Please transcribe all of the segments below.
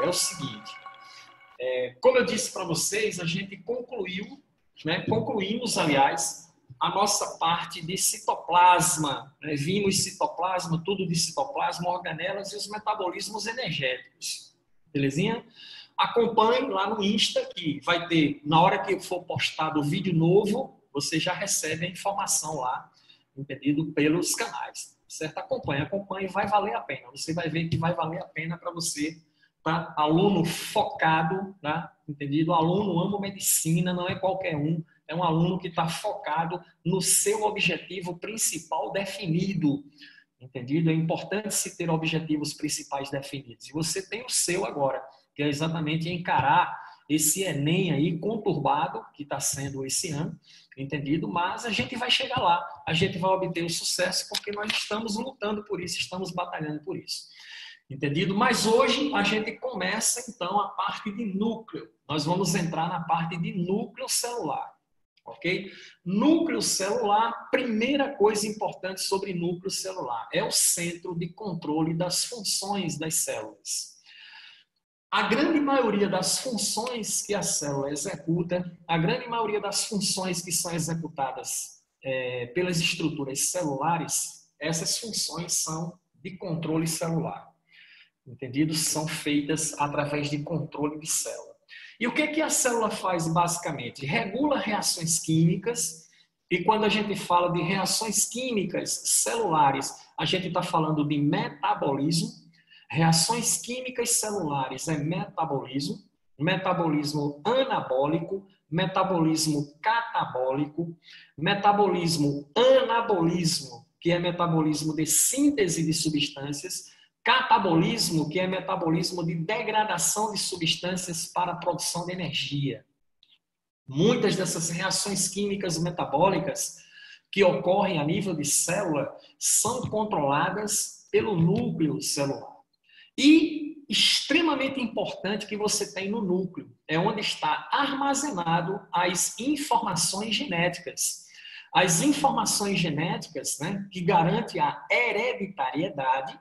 é o seguinte. Como eu disse para vocês, a gente concluímos, aliás, a nossa parte de citoplasma. Vimos citoplasma, tudo de citoplasma, organelas e os metabolismos energéticos. Belezinha? Acompanhe lá no Insta, que vai ter, na hora que for postado o vídeo novo, você já recebe a informação lá, entendido, pelos canais. Certo? Acompanhe, vai valer a pena. Você vai ver que vai valer a pena para você, tá? Aluno focado, tá? Entendido? Aluno ama medicina, não é qualquer um. É um aluno que está focado no seu objetivo principal definido. Entendido? É importante se ter objetivos principais definidos. E você tem o seu agora, que é exatamente encarar esse Enem aí conturbado, que está sendo esse ano, entendido? Mas a gente vai chegar lá, a gente vai obter o sucesso, porque nós estamos lutando por isso, estamos batalhando por isso. Entendido? Mas hoje a gente começa, então, a parte de núcleo. Nós vamos entrar na parte de núcleo celular. Ok? Núcleo celular, primeira coisa importante sobre núcleo celular, é o centro de controle das funções das células. A grande maioria das funções que a célula executa, a grande maioria das funções que são executadas pelas estruturas celulares, essas funções são de controle celular. Entendido? São feitas através de controle de célula. E o que a célula faz basicamente? Regula reações químicas, e quando a gente fala de reações químicas celulares, a gente está falando de metabolismo. Reações químicas celulares é metabolismo, metabolismo anabólico, metabolismo catabólico, metabolismo anabolismo, que é metabolismo de síntese de substâncias, catabolismo, que é metabolismo de degradação de substâncias para a produção de energia. Muitas dessas reações químicas metabólicas que ocorrem a nível de célula são controladas pelo núcleo celular. E extremamente importante que você tem no núcleo, é onde está armazenado as informações genéticas. As informações genéticas, né, que garantem a hereditariedade,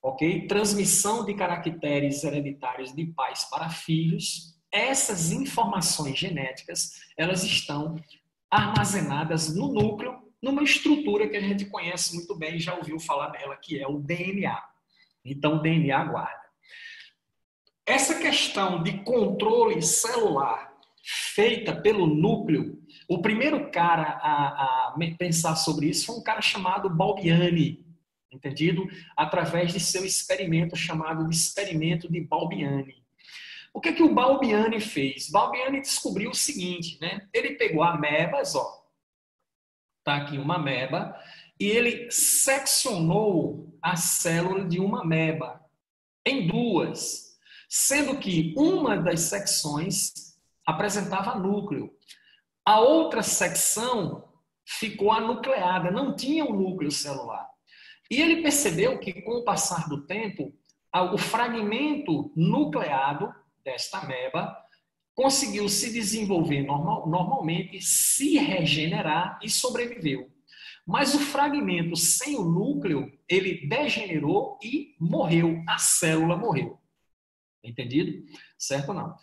ok? Transmissão de caracteres hereditários de pais para filhos. Essas informações genéticas, elas estão armazenadas no núcleo, numa estrutura que a gente conhece muito bem, já ouviu falar dela, que é o DNA. Então, o DNA guarda. Essa questão de controle celular feita pelo núcleo, o primeiro cara a pensar sobre isso foi um cara chamado Balbiani, entendido? Através de seu experimento chamado de experimento de Balbiani. O que o Balbiani fez? Balbiani descobriu o seguinte, né? Ele pegou amebas, ó, tá aqui uma ameba, e ele seccionou a célula de uma ameba em duas, sendo que uma das secções apresentava núcleo. A outra secção ficou anucleada, não tinha um núcleo celular. E ele percebeu que, com o passar do tempo, o fragmento nucleado desta ameba conseguiu se desenvolver normalmente, se regenerar e sobreviveu. Mas o fragmento sem o núcleo, ele degenerou e morreu. A célula morreu. Entendido? Certo ou não?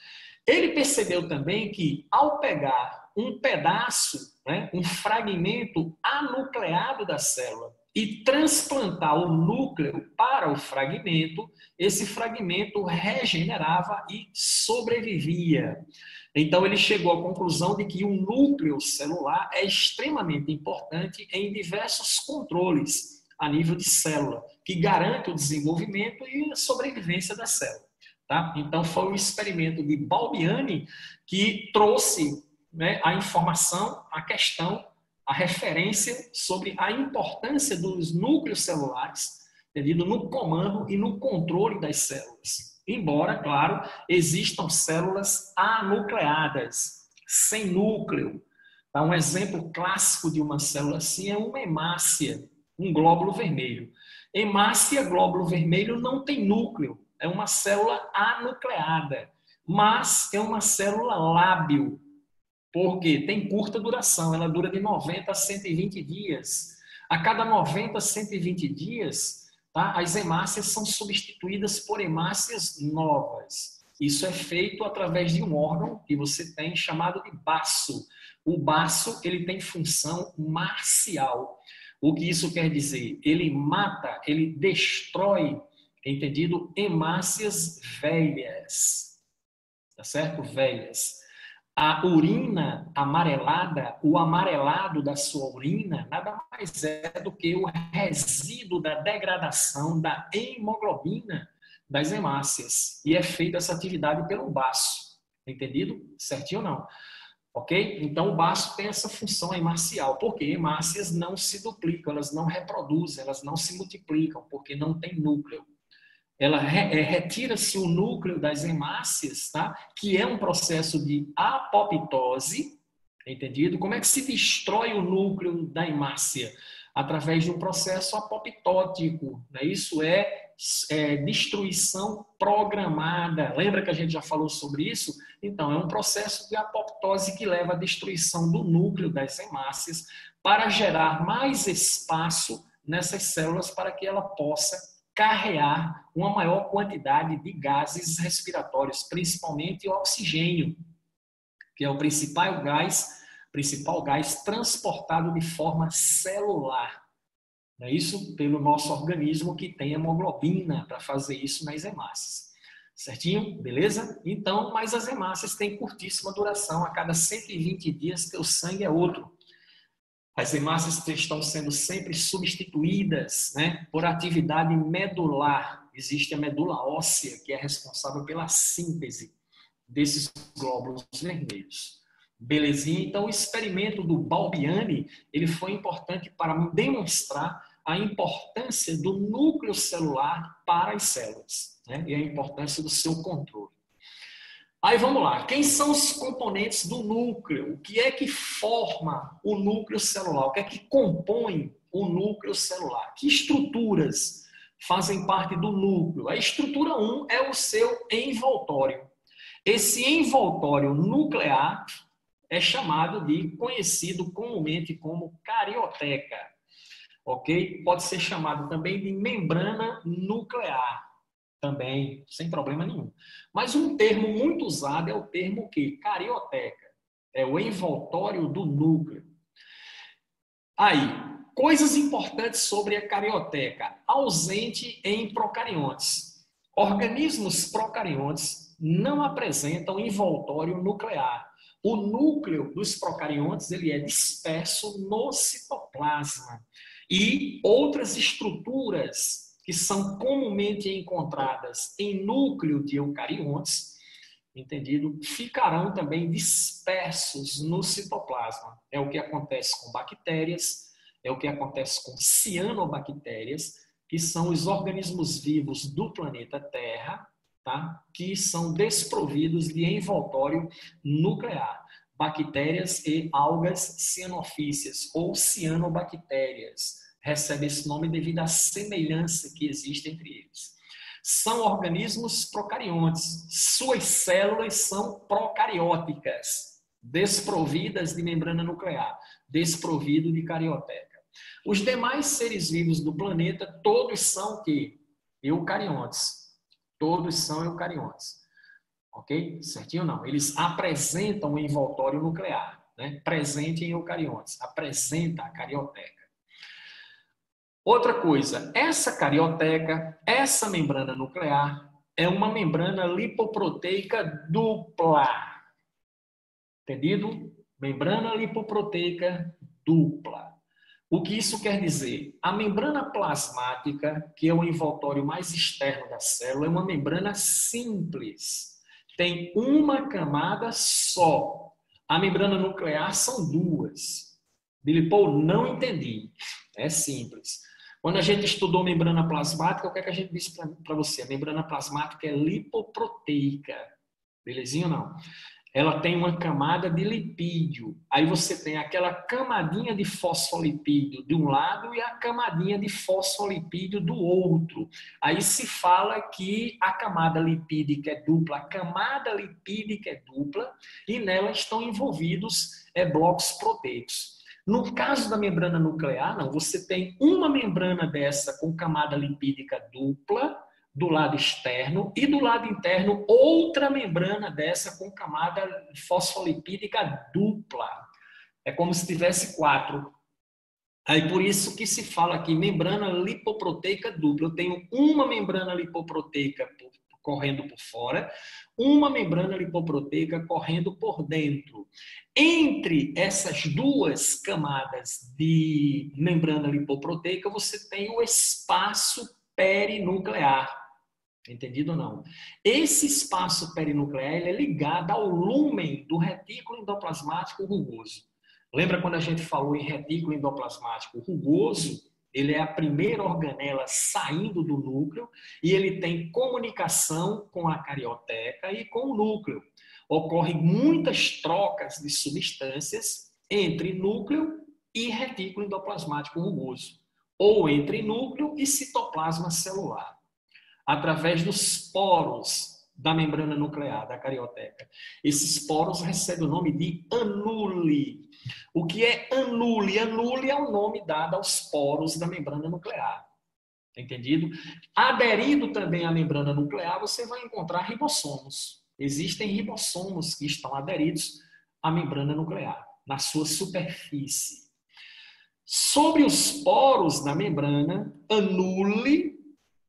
Ele percebeu também que, ao pegar um pedaço, né, um fragmento anucleado da célula e transplantar o núcleo para o fragmento, esse fragmento regenerava e sobrevivia. Então, ele chegou à conclusão de que o núcleo celular é extremamente importante em diversos controles a nível de célula, que garante o desenvolvimento e a sobrevivência da célula. Tá? Então, foi um experimento de Balbiani que trouxe, né, a informação, a questão, a referência sobre a importância dos núcleos celulares, entendido, no comando e no controle das células. Embora, claro, existam células anucleadas, sem núcleo. Tá? Um exemplo clássico de uma célula assim é uma hemácia, um glóbulo vermelho. Hemácia, glóbulo vermelho, não tem núcleo. É uma célula anucleada, mas é uma célula lábil, porque tem curta duração, ela dura de 90 a 120 dias. A cada 90 a 120 dias, tá? As hemácias são substituídas por hemácias novas. Isso é feito através de um órgão que você tem chamado de baço. O baço, ele tem função marcial. O que isso quer dizer? Ele mata, ele destrói, entendido? Hemácias velhas, tá certo? Velhas. A urina amarelada, o amarelado da sua urina, nada mais é do que o resíduo da degradação da hemoglobina das hemácias. E é feita essa atividade pelo baço. Entendido? Certinho ou não? Ok? Então, o baço tem essa função hemácial, porque hemácias não se duplicam, elas não reproduzem, elas não se multiplicam, porque não tem núcleo. Retira-se o núcleo das hemácias, tá? Que é um processo de apoptose, entendido? Como é que se destrói o núcleo da hemácia? Através de um processo apoptótico, né? Isso é destruição programada. Lembra que a gente já falou sobre isso? Então, é um processo de apoptose que leva à destruição do núcleo das hemácias para gerar mais espaço nessas células para que ela possa carrear uma maior quantidade de gases respiratórios, principalmente o oxigênio, que é o principal gás transportado de forma celular. É isso pelo nosso organismo que tem hemoglobina para fazer isso nas hemácias. Certinho? Beleza? Então, mas as hemácias têm curtíssima duração. A cada 120 dias, teu sangue é outro. As hemácias estão sendo sempre substituídas, né, por atividade medular. Existe a medula óssea, que é responsável pela síntese desses glóbulos vermelhos. Belezinha? Então, o experimento do Balbiani, ele foi importante para demonstrar a importância do núcleo celular para as células, né, e a importância do seu controle. Aí vamos lá, quem são os componentes do núcleo? O que é que forma o núcleo celular? O que é que compõe o núcleo celular? Que estruturas fazem parte do núcleo? A estrutura 1 é o seu envoltório. Esse envoltório nuclear é conhecido comumente como carioteca, ok? Pode ser chamado também de membrana nuclear. Também, sem problema nenhum. Mas um termo muito usado é o termo que? Carioteca. É o envoltório do núcleo. Aí, coisas importantes sobre a carioteca. Ausente em procariontes. Organismos procariontes não apresentam envoltório nuclear. O núcleo dos procariontes ele é disperso no citoplasma. E outras estruturas que são comumente encontradas em núcleo de eucariontes, entendido? Ficarão também dispersos no citoplasma. É o que acontece com bactérias, é o que acontece com cianobactérias, que são os organismos vivos do planeta Terra, tá? Que são desprovidos de envoltório nuclear. Bactérias e algas cianofícias ou cianobactérias. Recebe esse nome devido à semelhança que existe entre eles. São organismos procariontes. Suas células são procarióticas, desprovidas de membrana nuclear, desprovido de carioteca. Os demais seres vivos do planeta, todos são o quê? Eucariontes. Todos são eucariontes. Ok? Certinho ou não? Eles apresentam o envoltório nuclear, né? Presente em eucariontes. Apresenta a carioteca. Outra coisa, essa carioteca, essa membrana nuclear, é uma membrana lipoproteica dupla. Entendido? Membrana lipoproteica dupla. O que isso quer dizer? A membrana plasmática, que é o envoltório mais externo da célula, é uma membrana simples. Tem uma camada só. A membrana nuclear são duas. Billy Paul, não entendi. É simples. Quando a gente estudou membrana plasmática, o que é que a gente disse para você? A membrana plasmática é lipoproteica. Belezinha ou não? Ela tem uma camada de lipídio. Aí você tem aquela camadinha de fosfolipídio de um lado e a camadinha de fosfolipídio do outro. Aí se fala que a camada lipídica é dupla, a camada lipídica é dupla e nela estão envolvidos blocos proteicos. No caso da membrana nuclear, não, você tem uma membrana dessa com camada lipídica dupla do lado externo e do lado interno outra membrana dessa com camada fosfolipídica dupla. É como se tivesse 4. Aí por isso que se fala aqui membrana lipoproteica dupla. Eu tenho uma membrana lipoproteica correndo por fora, uma membrana lipoproteica correndo por dentro. Entre essas duas camadas de membrana lipoproteica, você tem o espaço perinuclear. Entendido ou não? Esse espaço perinuclear ele é ligado ao lúmen do retículo endoplasmático rugoso. Lembra quando a gente falou em retículo endoplasmático rugoso? Ele é a primeira organela saindo do núcleo e ele tem comunicação com a carioteca e com o núcleo. Ocorrem muitas trocas de substâncias entre núcleo e retículo endoplasmático rugoso, ou entre núcleo e citoplasma celular, através dos poros da membrana nuclear, da carioteca. Esses poros recebem o nome de anule. O que é anule? Anule é o nome dado aos poros da membrana nuclear. Entendido? Aderido também à membrana nuclear, você vai encontrar ribossomos. Existem ribossomos que estão aderidos à membrana nuclear, na sua superfície. Sobre os poros da membrana, anule.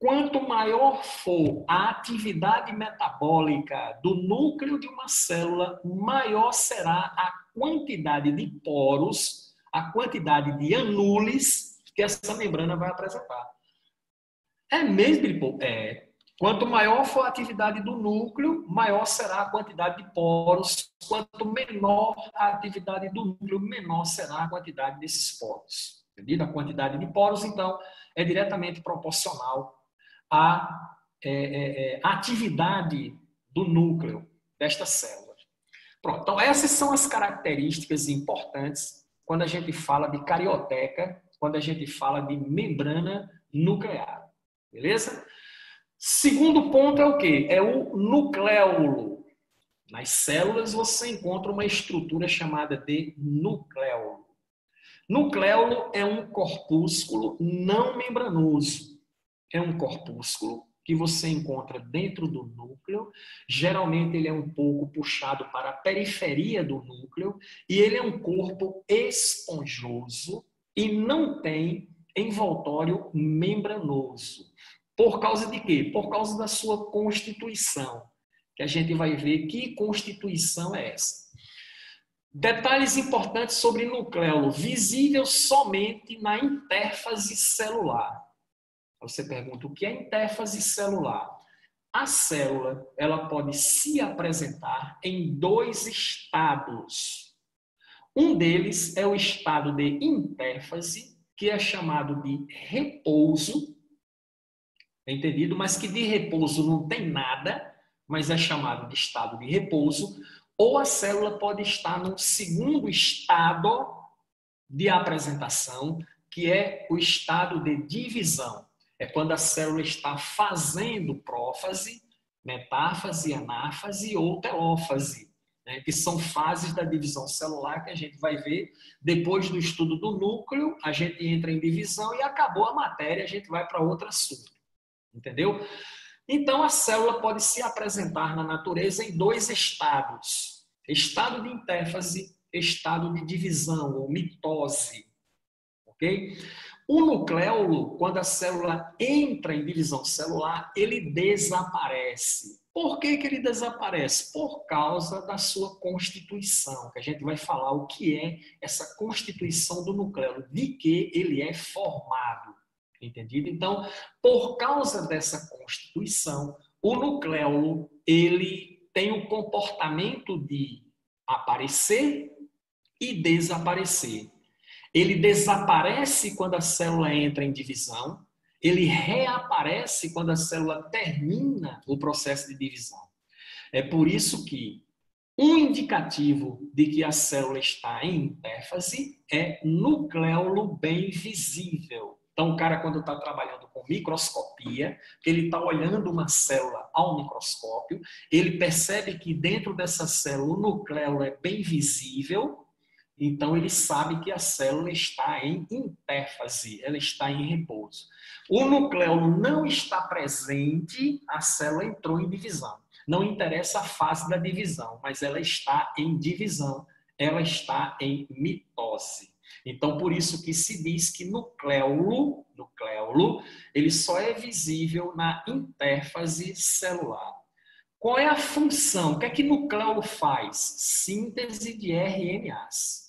Quanto maior for a atividade metabólica do núcleo de uma célula, maior será a quantidade de poros, a quantidade de anules que essa membrana vai apresentar. É mesmo, Quanto maior for a atividade do núcleo, maior será a quantidade de poros. Quanto menor a atividade do núcleo, menor será a quantidade desses poros. Entendeu? A quantidade de poros, então, é diretamente proporcional a atividade do núcleo desta célula. Pronto, então essas são as características importantes quando a gente fala de carioteca, quando a gente fala de membrana nuclear. Beleza? Segundo ponto é o quê? É o nucleolo. Nas células você encontra uma estrutura chamada de nucleolo. Nucleolo é um corpúsculo não membranoso. É um corpúsculo que você encontra dentro do núcleo. Geralmente ele é um pouco puxado para a periferia do núcleo e ele é um corpo esponjoso e não tem envoltório membranoso. Por causa de quê? Por causa da sua constituição, que a gente vai ver que constituição é essa. Detalhes importantes sobre nucleolo, visível somente na interfase celular. Você pergunta, o que é interfase celular? A célula, ela pode se apresentar em 2 estados. Um deles é o estado de interfase, que é chamado de repouso, entendido? Mas que de repouso não tem nada, mas é chamado de estado de repouso. Ou a célula pode estar no segundo estado de apresentação, que é o estado de divisão. É quando a célula está fazendo prófase, metáfase, anáfase ou telófase, né? Que são fases da divisão celular que a gente vai ver depois do estudo do núcleo, a gente entra em divisão e acabou a matéria, a gente vai para outro assunto. Entendeu? Então, a célula pode se apresentar na natureza em 2 estados. Estado de interfase, estado de divisão ou mitose. Ok? O nucleolo, quando a célula entra em divisão celular, ele desaparece. Por que ele desaparece? Por causa da sua constituição, que a gente vai falar o que é essa constituição do nucleolo, de que ele é formado. Entendido? Então, por causa dessa constituição, o nucleolo ele tem o comportamento de aparecer e desaparecer. Ele desaparece quando a célula entra em divisão, ele reaparece quando a célula termina o processo de divisão. É por isso que um indicativo de que a célula está em interfase é nucleolo bem visível. Então, o cara, quando está trabalhando com microscopia, ele está olhando uma célula ao microscópio, ele percebe que dentro dessa célula o nucleolo é bem visível, Então, ele sabe que a célula está em intérfase, ela está em repouso. O nucleolo não está presente, a célula entrou em divisão. Não interessa a fase da divisão, mas ela está em divisão, ela está em mitose. Então, por isso que se diz que nucleolo, ele só é visível na intérfase celular. Qual é a função? O que é que nucleolo faz? Síntese de RNAs.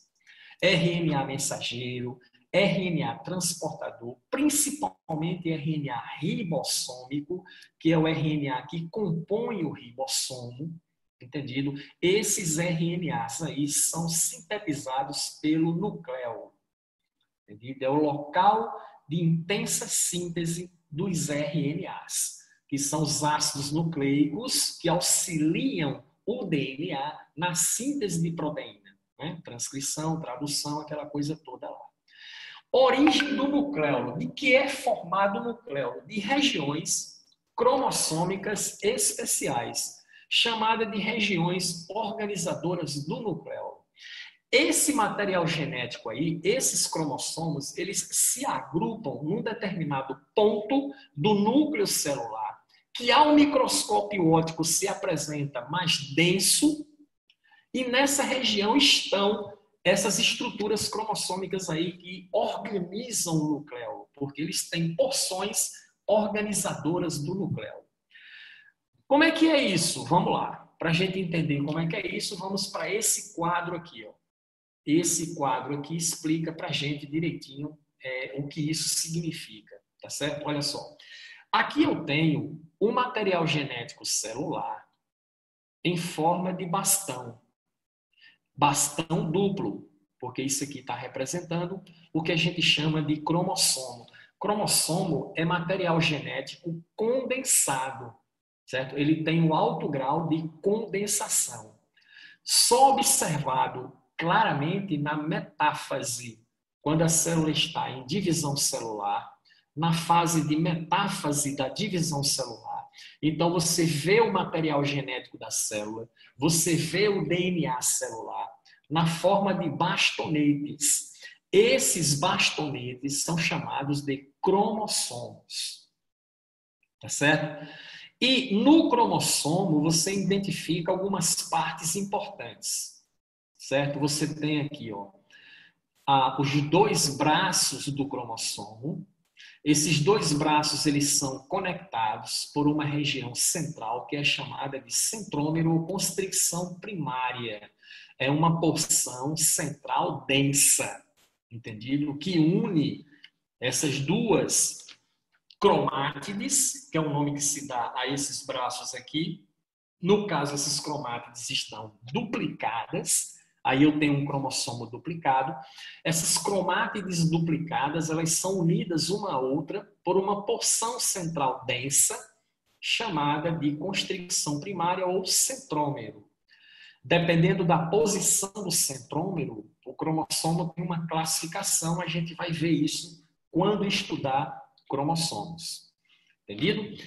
RNA mensageiro, RNA transportador, principalmente RNA ribossômico, que é o RNA que compõe o ribossomo, entendido? Esses RNAs aí são sintetizados pelo nucleolo, entendido? É o local de intensa síntese dos RNAs, que são os ácidos nucleicos que auxiliam o DNA na síntese de proteína. Né? Transcrição, tradução, aquela coisa toda lá. Origem do nucleolo. De que é formado o nucleolo? De regiões cromossômicas especiais, chamada de regiões organizadoras do nucleolo. Esse material genético aí, esses cromossomos, eles se agrupam num determinado ponto do núcleo celular, que ao microscópio óptico se apresenta mais denso, e nessa região estão essas estruturas cromossômicas aí que organizam o nucleolo, porque eles têm porções organizadoras do nucleolo. Como é que é isso? Vamos lá. Para a gente entender como é que é isso, vamos para esse quadro aqui. Ó. Esse quadro aqui explica para a gente direitinho o que isso significa. Tá certo? Olha só. Aqui eu tenho o material genético celular em forma de bastão. Bastão duplo, porque isso aqui está representando o que a gente chama de cromossomo. Cromossomo é material genético condensado, certo? Ele tem um alto grau de condensação. Só observado claramente na metáfase, quando a célula está em divisão celular, na fase de metáfase da divisão celular. Então, você vê o material genético da célula, você vê o DNA celular na forma de bastonetes. Esses bastonetes são chamados de cromossomos. Tá certo? E no cromossomo, você identifica algumas partes importantes. Certo? Você tem aqui, ó, os dois braços do cromossomo. Esses dois braços, eles são conectados por uma região central que é chamada de centrômero ou constricção primária. É uma porção central densa, entendido? Que une essas duas cromátides, que é o nome que se dá a esses braços aqui. No caso, essas cromátides estão duplicadas. Aí eu tenho um cromossomo duplicado. Essas cromátides duplicadas, elas são unidas uma à outra por uma porção central densa, chamada de constricção primária ou centrômero. Dependendo da posição do centrômero, o cromossomo tem uma classificação, a gente vai ver isso quando estudar cromossomos. Entendido?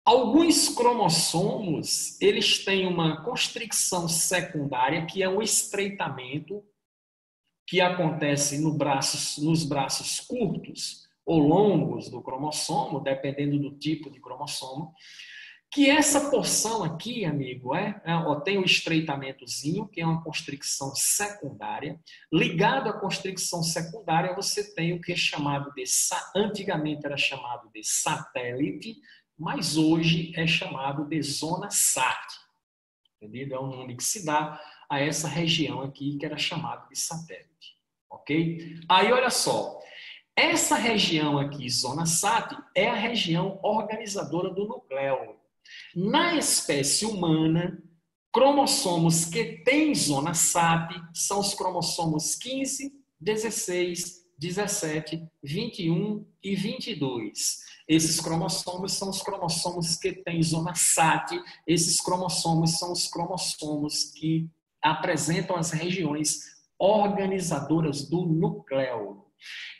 Alguns cromossomos, eles têm uma constricção secundária, que é um estreitamento que acontece nos braços curtos ou longos do cromossomo, dependendo do tipo de cromossomo, que essa porção aqui, amigo, tem o estreitamentozinho, que é uma constricção secundária. Ligado à constricção secundária, você tem o que é chamado de, antigamente era chamado de satélite, mas hoje é chamado de zona SAT. Entendido? É o nome que se dá a essa região aqui, que era chamado de satélite. Ok? Aí, olha só. Essa região aqui, zona SAT, é a região organizadora do nucleolo. Na espécie humana, cromossomos que têm zona SAT são os cromossomos 15, 16, 17, 21 e 22. Esses cromossomos são os cromossomos que têm zona SAT. Esses cromossomos são os cromossomos que apresentam as regiões organizadoras do nucleolo.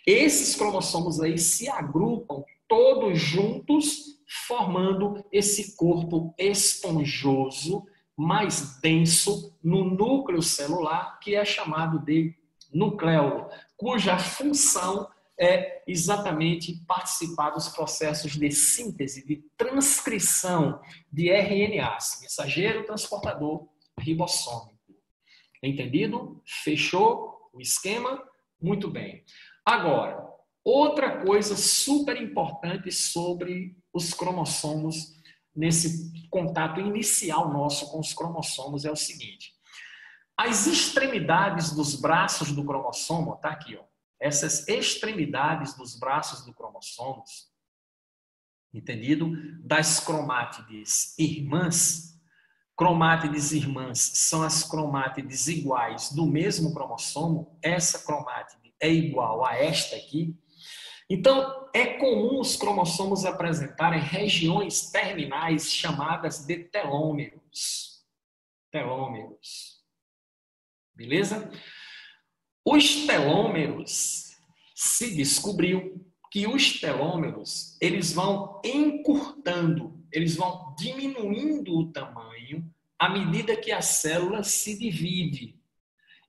Esses cromossomos aí se agrupam todos juntos, formando esse corpo esponjoso, mais denso, no núcleo celular, que é chamado de nucleolo, cuja função é exatamente participar dos processos de síntese, de transcrição de RNAs, mensageiro transportador ribossômico. Entendido? Fechou o esquema? Muito bem. Agora, outra coisa super importante sobre os cromossomos, nesse contato inicial nosso com os cromossomos, é o seguinte. As extremidades dos braços do cromossomo, tá aqui, ó. Essas extremidades dos braços do cromossomos, entendido? Das cromátides irmãs. Cromátides irmãs são as cromátides iguais do mesmo cromossomo. Essa cromátide é igual a esta aqui. Então, é comum os cromossomos apresentarem regiões terminais chamadas de telômeros. Telômeros. Beleza? Os telômeros, se descobriu que os telômeros, eles vão encurtando, eles vão diminuindo o tamanho à medida que a célula se divide.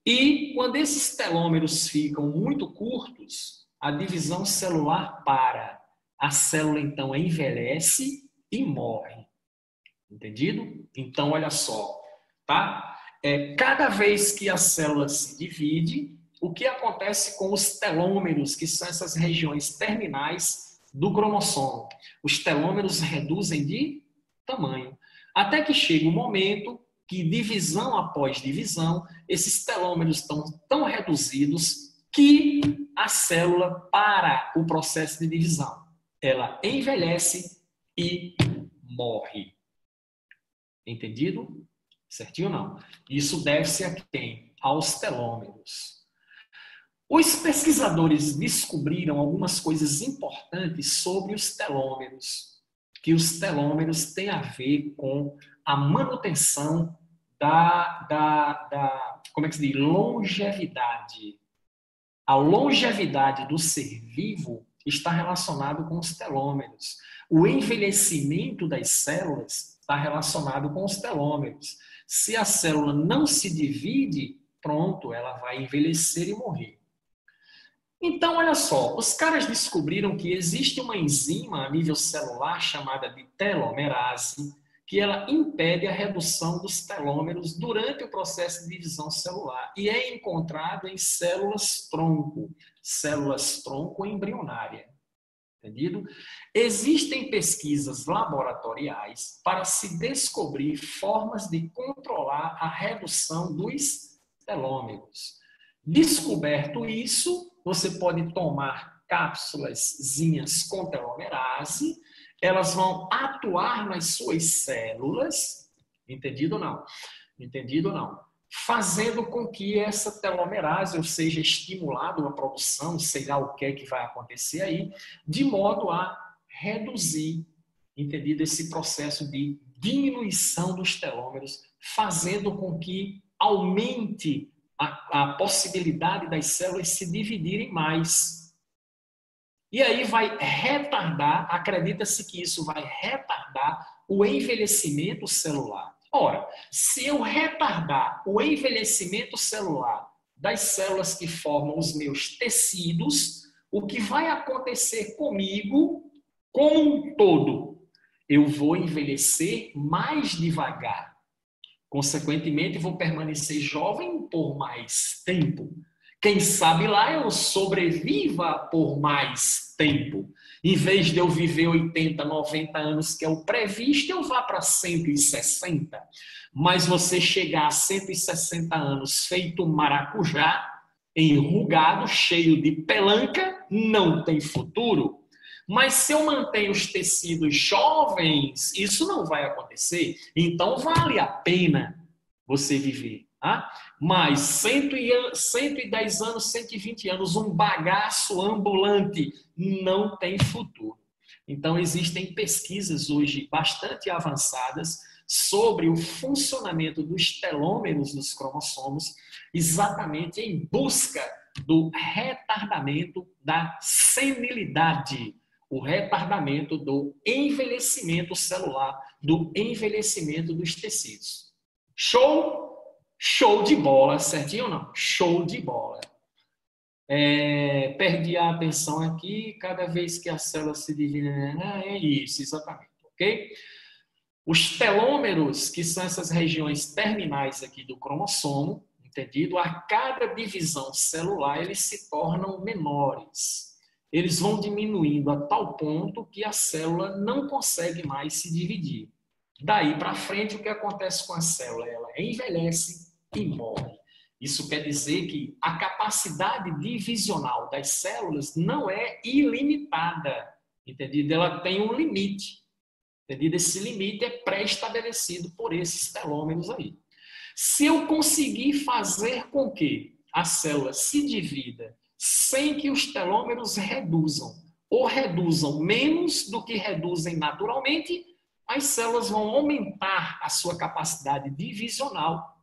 E quando esses telômeros ficam muito curtos, a divisão celular para. A célula, então, envelhece e morre. Entendido? Então, olha só, tá? Cada vez que a célula se divide, o que acontece com os telômeros, que são essas regiões terminais do cromossomo? Os telômeros reduzem de tamanho, até que chega um momento que, divisão após divisão, esses telômeros estão tão reduzidos que a célula para o processo de divisão. Ela envelhece e morre. Entendido? Certinho ou não? Isso deve-se a quem? Aos telômeros. Os pesquisadores descobriram algumas coisas importantes sobre os telômeros, que os telômeros têm a ver com a manutenção como é que se diz? Longevidade. A longevidade do ser vivo está relacionado com os telômeros. O envelhecimento das células está relacionado com os telômeros. Se a célula não se divide, pronto, ela vai envelhecer e morrer. Então, olha só, os caras descobriram que existe uma enzima a nível celular chamada de telomerase, que ela impede a redução dos telômeros durante o processo de divisão celular e é encontrado em células tronco embrionária. Entendido? Existem pesquisas laboratoriais para se descobrir formas de controlar a redução dos telômeros. Descoberto isso, você pode tomar cápsulazinhas com telomerase, elas vão atuar nas suas células, entendido ou não? Entendido ou não? Fazendo com que essa telomerase, ou seja, estimulado a produção, sei lá o que é que vai acontecer aí, de modo a reduzir, entendido, esse processo de diminuição dos telômeros, fazendo com que aumente a possibilidade das células se dividirem mais. E aí vai retardar, acredita-se que isso vai retardar o envelhecimento celular. Ora, se eu retardar o envelhecimento celular das células que formam os meus tecidos, o que vai acontecer comigo como um todo? Eu vou envelhecer mais devagar. Consequentemente, vou permanecer jovem por mais tempo. Quem sabe lá eu sobreviva por mais tempo. Em vez de eu viver 80, 90 anos, que é o previsto, eu vá para 160. Mas você chegar a 160 anos feito maracujá, enrugado, cheio de pelanca, não tem futuro. Mas se eu mantenho os tecidos jovens, isso não vai acontecer. Então vale a pena você viver. Tá? Mas 110 anos, 120 anos, um bagaço ambulante, não tem futuro. Então existem pesquisas hoje bastante avançadas sobre o funcionamento dos telômeros dos cromossomos, exatamente em busca do retardamento da senilidade, o retardamento do envelhecimento celular, do envelhecimento dos tecidos. Show? Show de bola, certinho ou não? Show de bola. Perdi a atenção aqui, cada vez que a célula se divide, é isso, exatamente, ok? Os telômeros, que são essas regiões terminais aqui do cromossomo, entendido? A cada divisão celular, eles se tornam menores. Eles vão diminuindo a tal ponto que a célula não consegue mais se dividir. Daí para frente, o que acontece com a célula? Ela envelhece e morre. Isso quer dizer que a capacidade divisional das células não é ilimitada, entendido? Ela tem um limite. Entendido? Esse limite é pré-estabelecido por esses telômeros aí. Se eu conseguir fazer com que a célula se divida sem que os telômeros reduzam, ou reduzam menos do que reduzem naturalmente, as células vão aumentar a sua capacidade divisional.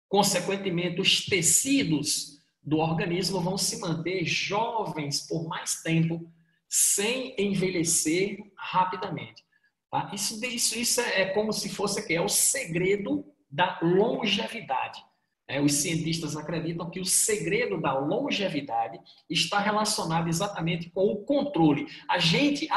Consequentemente, os tecidos do organismo vão se manter jovens por mais tempo, sem envelhecer rapidamente. Tá? Isso é como se fosse que é o segredo da longevidade. Os cientistas acreditam que o segredo da longevidade está relacionado exatamente com o controle. A gente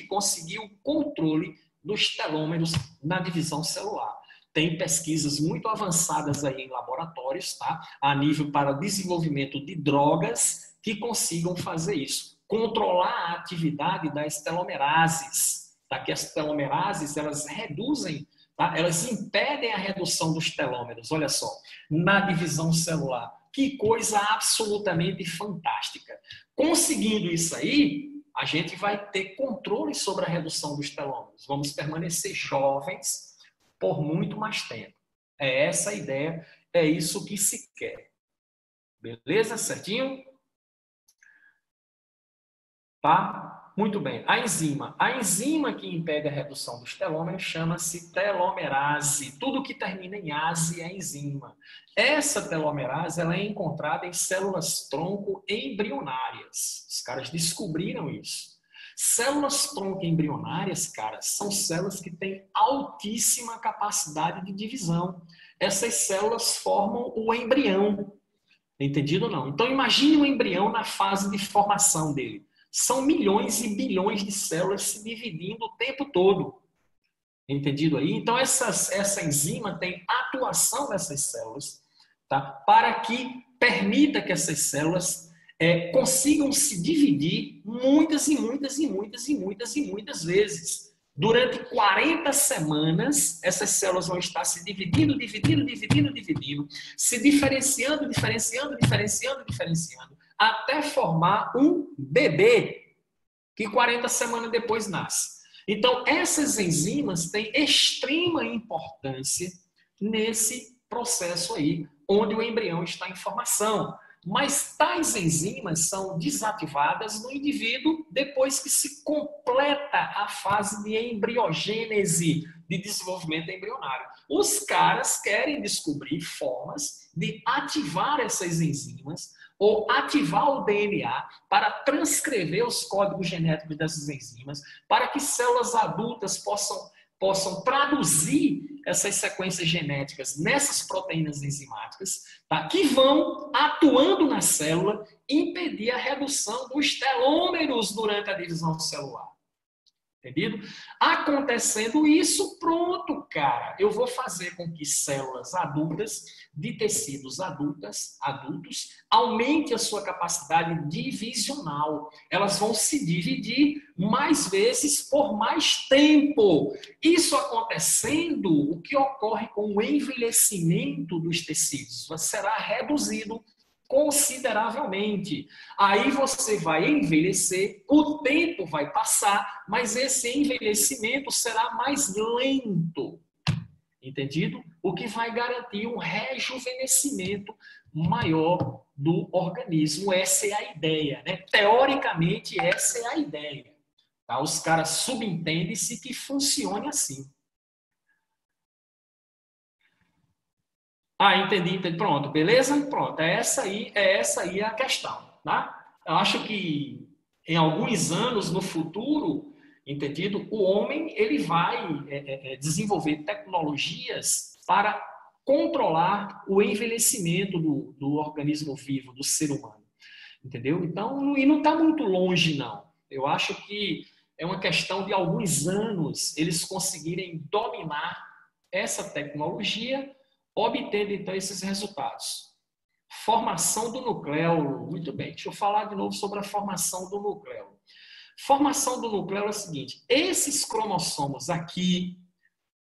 conseguiu o controle dos telômeros na divisão celular. Tem pesquisas muito avançadas aí em laboratórios, tá? A nível para desenvolvimento de drogas que consigam fazer isso. Controlar a atividade das telomerases, tá? Que as telomerases, elas reduzem, tá? Elas impedem a redução dos telômeros, olha só, na divisão celular. Que coisa absolutamente fantástica. Conseguindo isso aí, a gente vai ter controle sobre a redução dos telômeros. Vamos permanecer jovens por muito mais tempo. É essa a ideia, é isso que se quer. Beleza? Certinho? Tá? Muito bem. A enzima que impede a redução dos telômeros chama-se telomerase. Tudo que termina em ase é enzima. Essa telomerase ela é encontrada em células-tronco embrionárias. Os caras descobriram isso. Células-tronco embrionárias, cara, são células que têm altíssima capacidade de divisão. Essas células formam o embrião. Entendido ou não? Então, imagine um embrião na fase de formação dele. São milhões e bilhões de células se dividindo o tempo todo. Entendido aí? Então, essa enzima tem atuação nessas células, tá? Para que permita que essas células consigam se dividir muitas e muitas e muitas e muitas e muitas vezes. Durante 40 semanas, essas células vão estar se dividindo, se diferenciando, até formar um bebê que 40 semanas depois nasce. Então, essas enzimas têm extrema importância nesse processo aí, onde o embrião está em formação. Mas tais enzimas são desativadas no indivíduo depois que se completa a fase de embriogênese, de desenvolvimento embrionário. Os caras querem descobrir formas de ativar essas enzimas ou ativar o DNA para transcrever os códigos genéticos dessas enzimas, para que células adultas possam traduzir essas sequências genéticas nessas proteínas enzimáticas, tá? Que vão, atuando na célula, impedir a redução dos telômeros durante a divisão celular. Entendido? Acontecendo isso, pronto, cara. Eu vou fazer com que células adultas, de tecidos adultos, aumente a sua capacidade divisional. Elas vão se dividir mais vezes por mais tempo. Isso acontecendo, o que ocorre com o envelhecimento dos tecidos? Será reduzido consideravelmente. Aí você vai envelhecer, o tempo vai passar, mas esse envelhecimento será mais lento. Entendido? O que vai garantir um rejuvenescimento maior do organismo. Essa é a ideia, né? Teoricamente, essa é a ideia. Tá? Os caras subentendem-se que funcione assim. Entendi. Pronto, beleza? Pronto, é essa aí a questão, tá? Eu acho que em alguns anos no futuro, entendido, o homem ele vai desenvolver tecnologias para controlar o envelhecimento do organismo vivo, do ser humano. Entendeu? Então, e não está muito longe, não. Eu acho que é uma questão de alguns anos eles conseguirem dominar essa tecnologia, obtendo, então, esses resultados. Formação do nucleolo. Muito bem, deixa eu falar de novo sobre a formação do nucleolo. Formação do nucleolo é o seguinte, esses cromossomos aqui,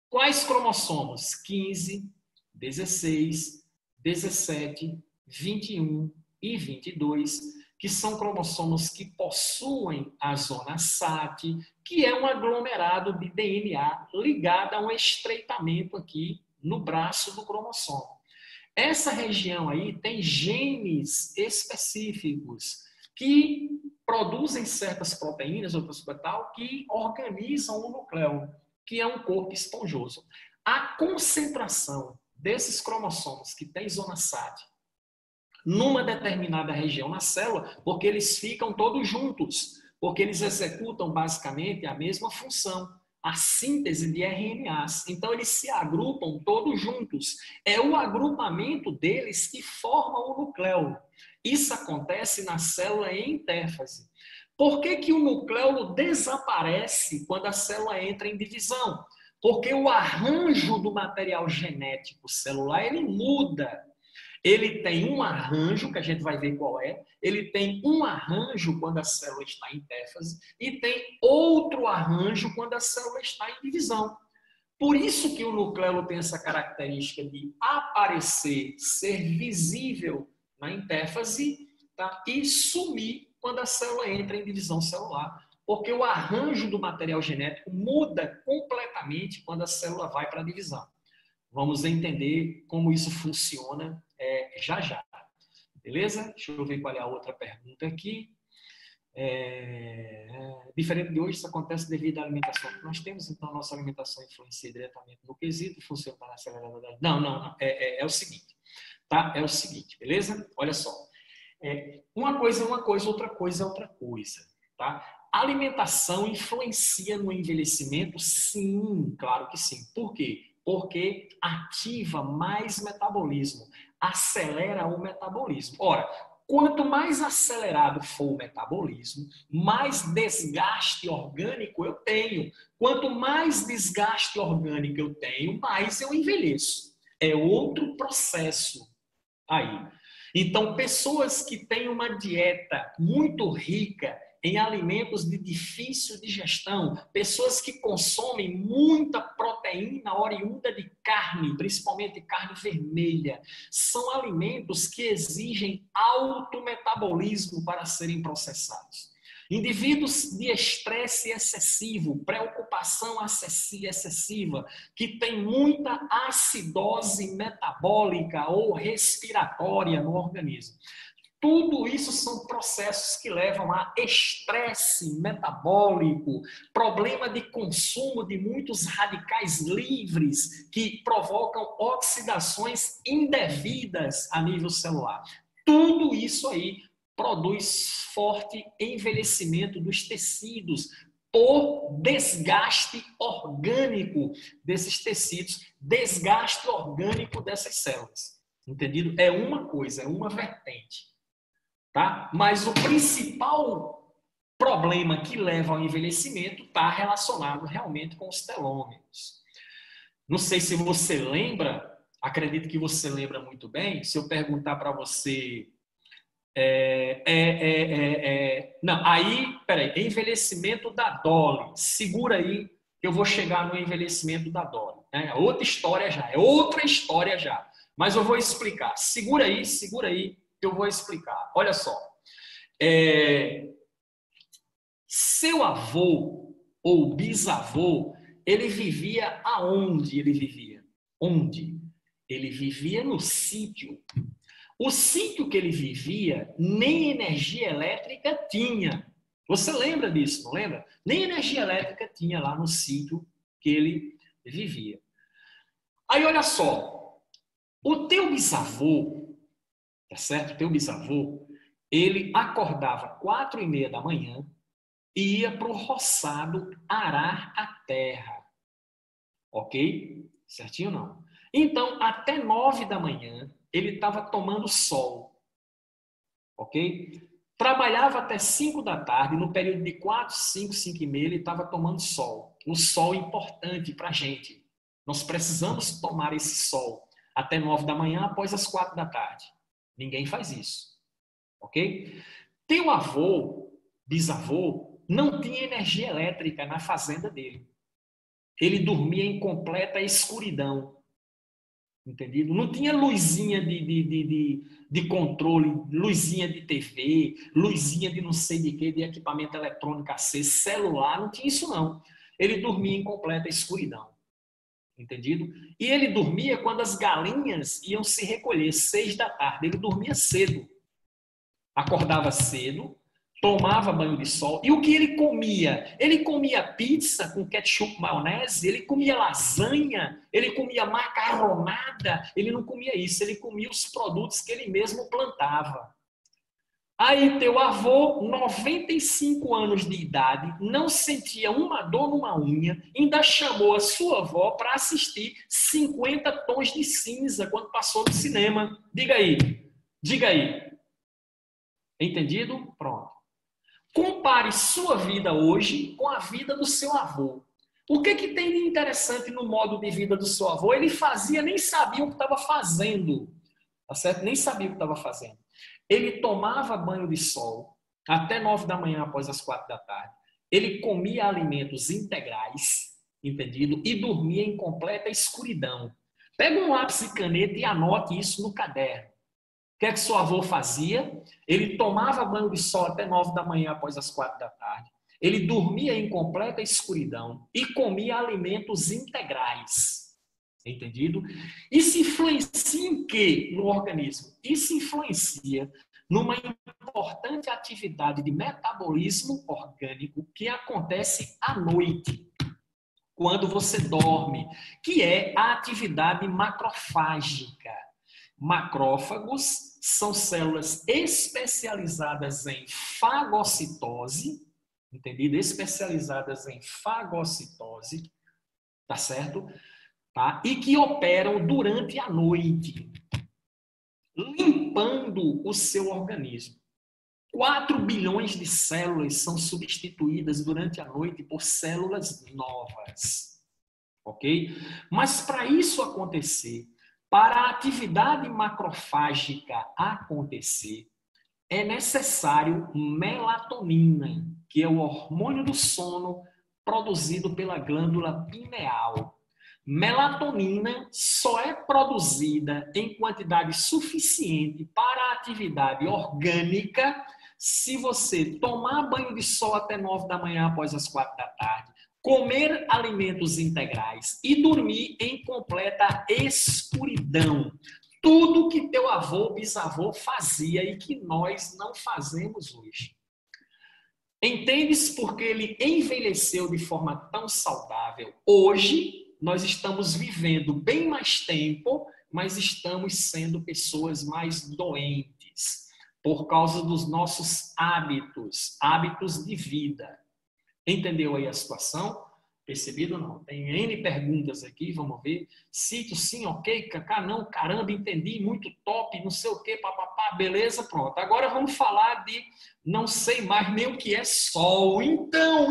quais cromossomos? 15, 16, 17, 21 e 22, que são cromossomos que possuem a zona SAT, que é um aglomerado de DNA ligado a um estreitamento aqui no braço do cromossomo. Essa região aí tem genes específicos que produzem certas proteínas, outras tal, que organizam o núcleo, que é um corpo esponjoso. A concentração desses cromossomos que tem zona SAD numa determinada região na célula, porque eles ficam todos juntos, porque eles executam basicamente a mesma função, a síntese de RNAs. Então, eles se agrupam todos juntos. É o agrupamento deles que forma o núcleo. Isso acontece na célula em interfase. Por que que o núcleo desaparece quando a célula entra em divisão? Porque o arranjo do material genético celular, ele muda. Ele tem um arranjo, que a gente vai ver qual é, ele tem um arranjo quando a célula está em interfase e tem outro arranjo quando a célula está em divisão. Por isso que o núcleo tem essa característica de aparecer, ser visível na interfase, tá? E sumir quando a célula entra em divisão celular. Porque o arranjo do material genético muda completamente quando a célula vai para a divisão. Vamos entender como isso funciona já já. Beleza? Deixa eu ver qual é a outra pergunta aqui. Diferente de hoje, isso acontece devido à alimentação que nós temos, então nossa alimentação influencia diretamente no quesito, funciona na aceleradora. Não. É o seguinte, tá? É o seguinte, beleza? Olha só. Uma coisa é uma coisa, outra coisa é outra coisa, tá? A alimentação influencia no envelhecimento? Sim, claro que sim. Por quê? Porque ativa mais metabolismo, acelera o metabolismo. Ora, quanto mais acelerado for o metabolismo, mais desgaste orgânico eu tenho. Quanto mais desgaste orgânico eu tenho, mais eu envelheço. É outro processo aí. Então, pessoas que têm uma dieta muito rica em alimentos de difícil digestão, pessoas que consomem muita proteína oriunda de carne, principalmente carne vermelha, são alimentos que exigem alto metabolismo para serem processados. Indivíduos de estresse excessivo, preocupação excessiva, que tem muita acidose metabólica ou respiratória no organismo. Tudo isso são processos que levam a estresse metabólico, problema de consumo de muitos radicais livres que provocam oxidações indevidas a nível celular. Tudo isso aí produz forte envelhecimento dos tecidos por desgaste orgânico desses tecidos, desgaste orgânico dessas células. Entendido? É uma coisa, é uma vertente. Tá? Mas o principal problema que leva ao envelhecimento está relacionado realmente com os telômeros. Não sei se você lembra, acredito que você lembra muito bem, se eu perguntar para você... Não, aí, peraí, envelhecimento da Dolly. Segura aí que eu vou chegar no envelhecimento da Dolly. É outra história já. Mas eu vou explicar. Segura aí que eu vou explicar. Olha só. Seu avô ou bisavô, ele vivia aonde ele vivia? Onde? Ele vivia no sítio. O sítio que ele vivia nem energia elétrica tinha. Você lembra disso, não lembra? Nem energia elétrica tinha lá no sítio que ele vivia. Aí olha só, o teu bisavô, tá certo? O teu bisavô, ele acordava 4:30 da manhã e ia para o roçado arar a terra. Ok? Certinho não? Então, até 9 da manhã, ele estava tomando sol. Ok? Trabalhava até 5 da tarde, no período de 4, 5, 5 e meia, ele estava tomando sol. O sol é importante para a gente. Nós precisamos tomar esse sol até 9 da manhã, após as 4 da tarde. Ninguém faz isso, ok? Teu avô, bisavô, não tinha energia elétrica na fazenda dele. Ele dormia em completa escuridão. Entendido? Não tinha luzinha de controle, luzinha de TV, luzinha de não sei de quê, de equipamento eletrônico aceso, celular, não tinha isso não. Ele dormia em completa escuridão. Entendido? E ele dormia quando as galinhas iam se recolher, 6 da tarde. Ele dormia cedo. Acordava cedo, tomava banho de sol. E o que ele comia? Ele comia pizza com ketchup, maionese, ele comia lasanha, ele comia macarronada. Ele não comia isso, ele comia os produtos que ele mesmo plantava. Aí teu avô, 95 anos de idade, não sentia uma dor numa unha, ainda chamou a sua avó para assistir 50 Tons de Cinza quando passou no cinema. Diga aí, diga aí. Entendido? Pronto. Compare sua vida hoje com a vida do seu avô. O que tem de interessante no modo de vida do seu avô? Ele fazia, nem sabia o que estava fazendo. Tá certo? Nem sabia o que estava fazendo. Ele tomava banho de sol até 9 da manhã, após as 4 da tarde. Ele comia alimentos integrais, entendido? E dormia em completa escuridão. Pega um lápis e caneta e anote isso no caderno. O que é que seu avô fazia? Ele tomava banho de sol até 9 da manhã, após as 4 da tarde. Ele dormia em completa escuridão e comia alimentos integrais. Entendido? Isso influencia em quê no organismo? Isso influencia numa importante atividade de metabolismo orgânico que acontece à noite, quando você dorme, que é a atividade macrofágica. Macrófagos são células especializadas em fagocitose, entendido? Especializadas em fagocitose, tá certo? Tá? E que operam durante a noite, limpando o seu organismo. 4 bilhões de células são substituídas durante a noite por células novas, ok? Mas para isso acontecer, para a atividade macrofágica acontecer, é necessário melatonina, que é o hormônio do sono produzido pela glândula pineal. Melatonina só é produzida em quantidade suficiente para a atividade orgânica se você tomar banho de sol até 9 da manhã após as 4 da tarde, comer alimentos integrais e dormir em completa escuridão. Tudo que teu avô, bisavô fazia e que nós não fazemos hoje. Entendes porque ele envelheceu de forma tão saudável? Hoje, nós estamos vivendo bem mais tempo, mas estamos sendo pessoas mais doentes por causa dos nossos hábitos de vida. Entendeu aí a situação? Percebido ou não? Tem N perguntas aqui, vamos ver. Sítio, sim, ok. Cacá, não, caramba, entendi, muito top, não sei o que, papapá, beleza, pronto. Agora vamos falar de não sei mais nem o que é sol. Então,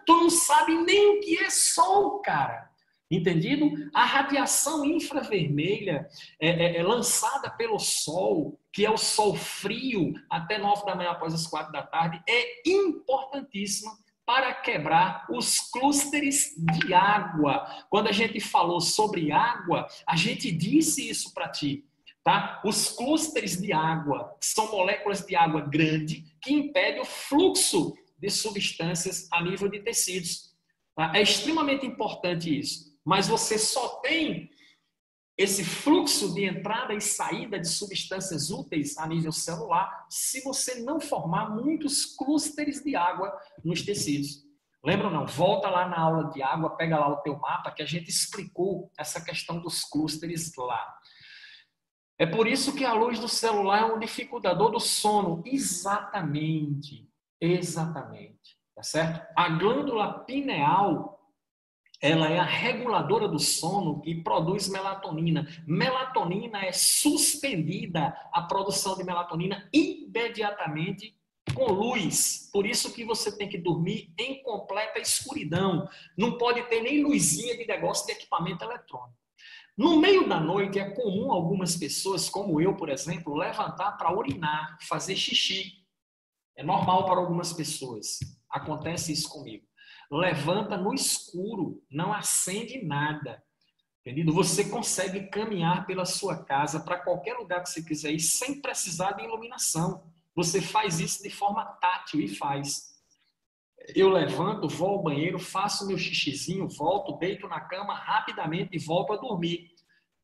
tu não sabe nem o que é sol, cara. Entendido? A radiação infravermelha é lançada pelo sol, que é o sol frio, até 9 da manhã após as 4 da tarde, é importantíssima para quebrar os clústeres de água. Quando a gente falou sobre água, a gente disse isso para ti. Tá? Os clústeres de água são moléculas de água grande que impedem o fluxo de substâncias a nível de tecidos. Tá? É extremamente importante isso. Mas você só tem esse fluxo de entrada e saída de substâncias úteis a nível celular se você não formar muitos clústeres de água nos tecidos. Lembra ou não? Volta lá na aula de água, pega lá o teu mapa que a gente explicou essa questão dos clústeres lá. É por isso que a luz do celular é um dificultador do sono. Exatamente. Tá certo? A glândula pineal ela é a reguladora do sono que produz melatonina. Melatonina é suspendida, a produção de melatonina imediatamente com luz. Por isso que você tem que dormir em completa escuridão. Não pode ter nem luzinha de negócio de equipamento eletrônico. No meio da noite é comum algumas pessoas, como eu, por exemplo, levantar para urinar, fazer xixi. É normal para algumas pessoas. Acontece isso comigo. Levanta no escuro, não acende nada. Entendido? Você consegue caminhar pela sua casa para qualquer lugar que você quiser ir sem precisar de iluminação. Você faz isso de forma tátil e faz. Eu levanto, vou ao banheiro, faço meu xixizinho, volto, deito na cama rapidamente e volto a dormir.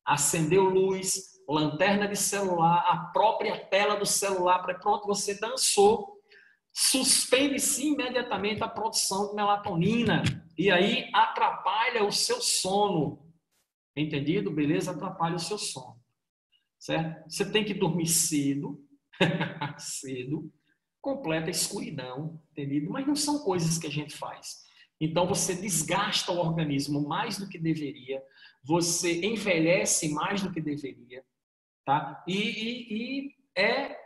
Acendeu luz, lanterna de celular, a própria tela do celular, pronto, você dançou. Suspende-se imediatamente a produção de melatonina e aí atrapalha o seu sono. Entendido? Beleza? Atrapalha o seu sono. Certo? Você tem que dormir cedo, cedo, completa escuridão, entendido? Mas não são coisas que a gente faz. Então você desgasta o organismo mais do que deveria, você envelhece mais do que deveria, tá? E é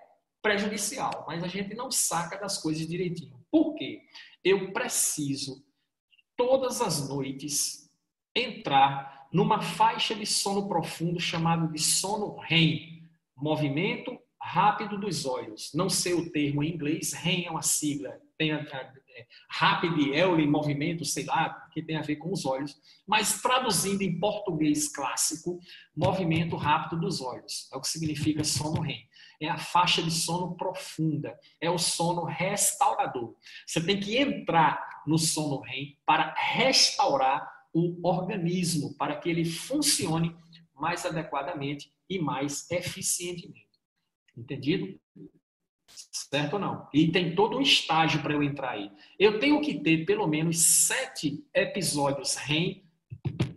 prejudicial, mas a gente não saca das coisas direitinho. Por quê? Eu preciso, todas as noites, entrar numa faixa de sono profundo chamado de sono REM, movimento rápido dos olhos. Não sei o termo em inglês, REM é uma sigla, tem Rapid Eye movimento, sei lá, que tem a ver com os olhos, mas traduzindo em português clássico, movimento rápido dos olhos, é o que significa sono REM. É a faixa de sono profunda, é o sono restaurador. Você tem que entrar no sono REM para restaurar o organismo, para que ele funcione mais adequadamente e mais eficientemente. Entendido? Certo ou não? E tem todo um estágio para eu entrar aí. Eu tenho que ter pelo menos 7 episódios REM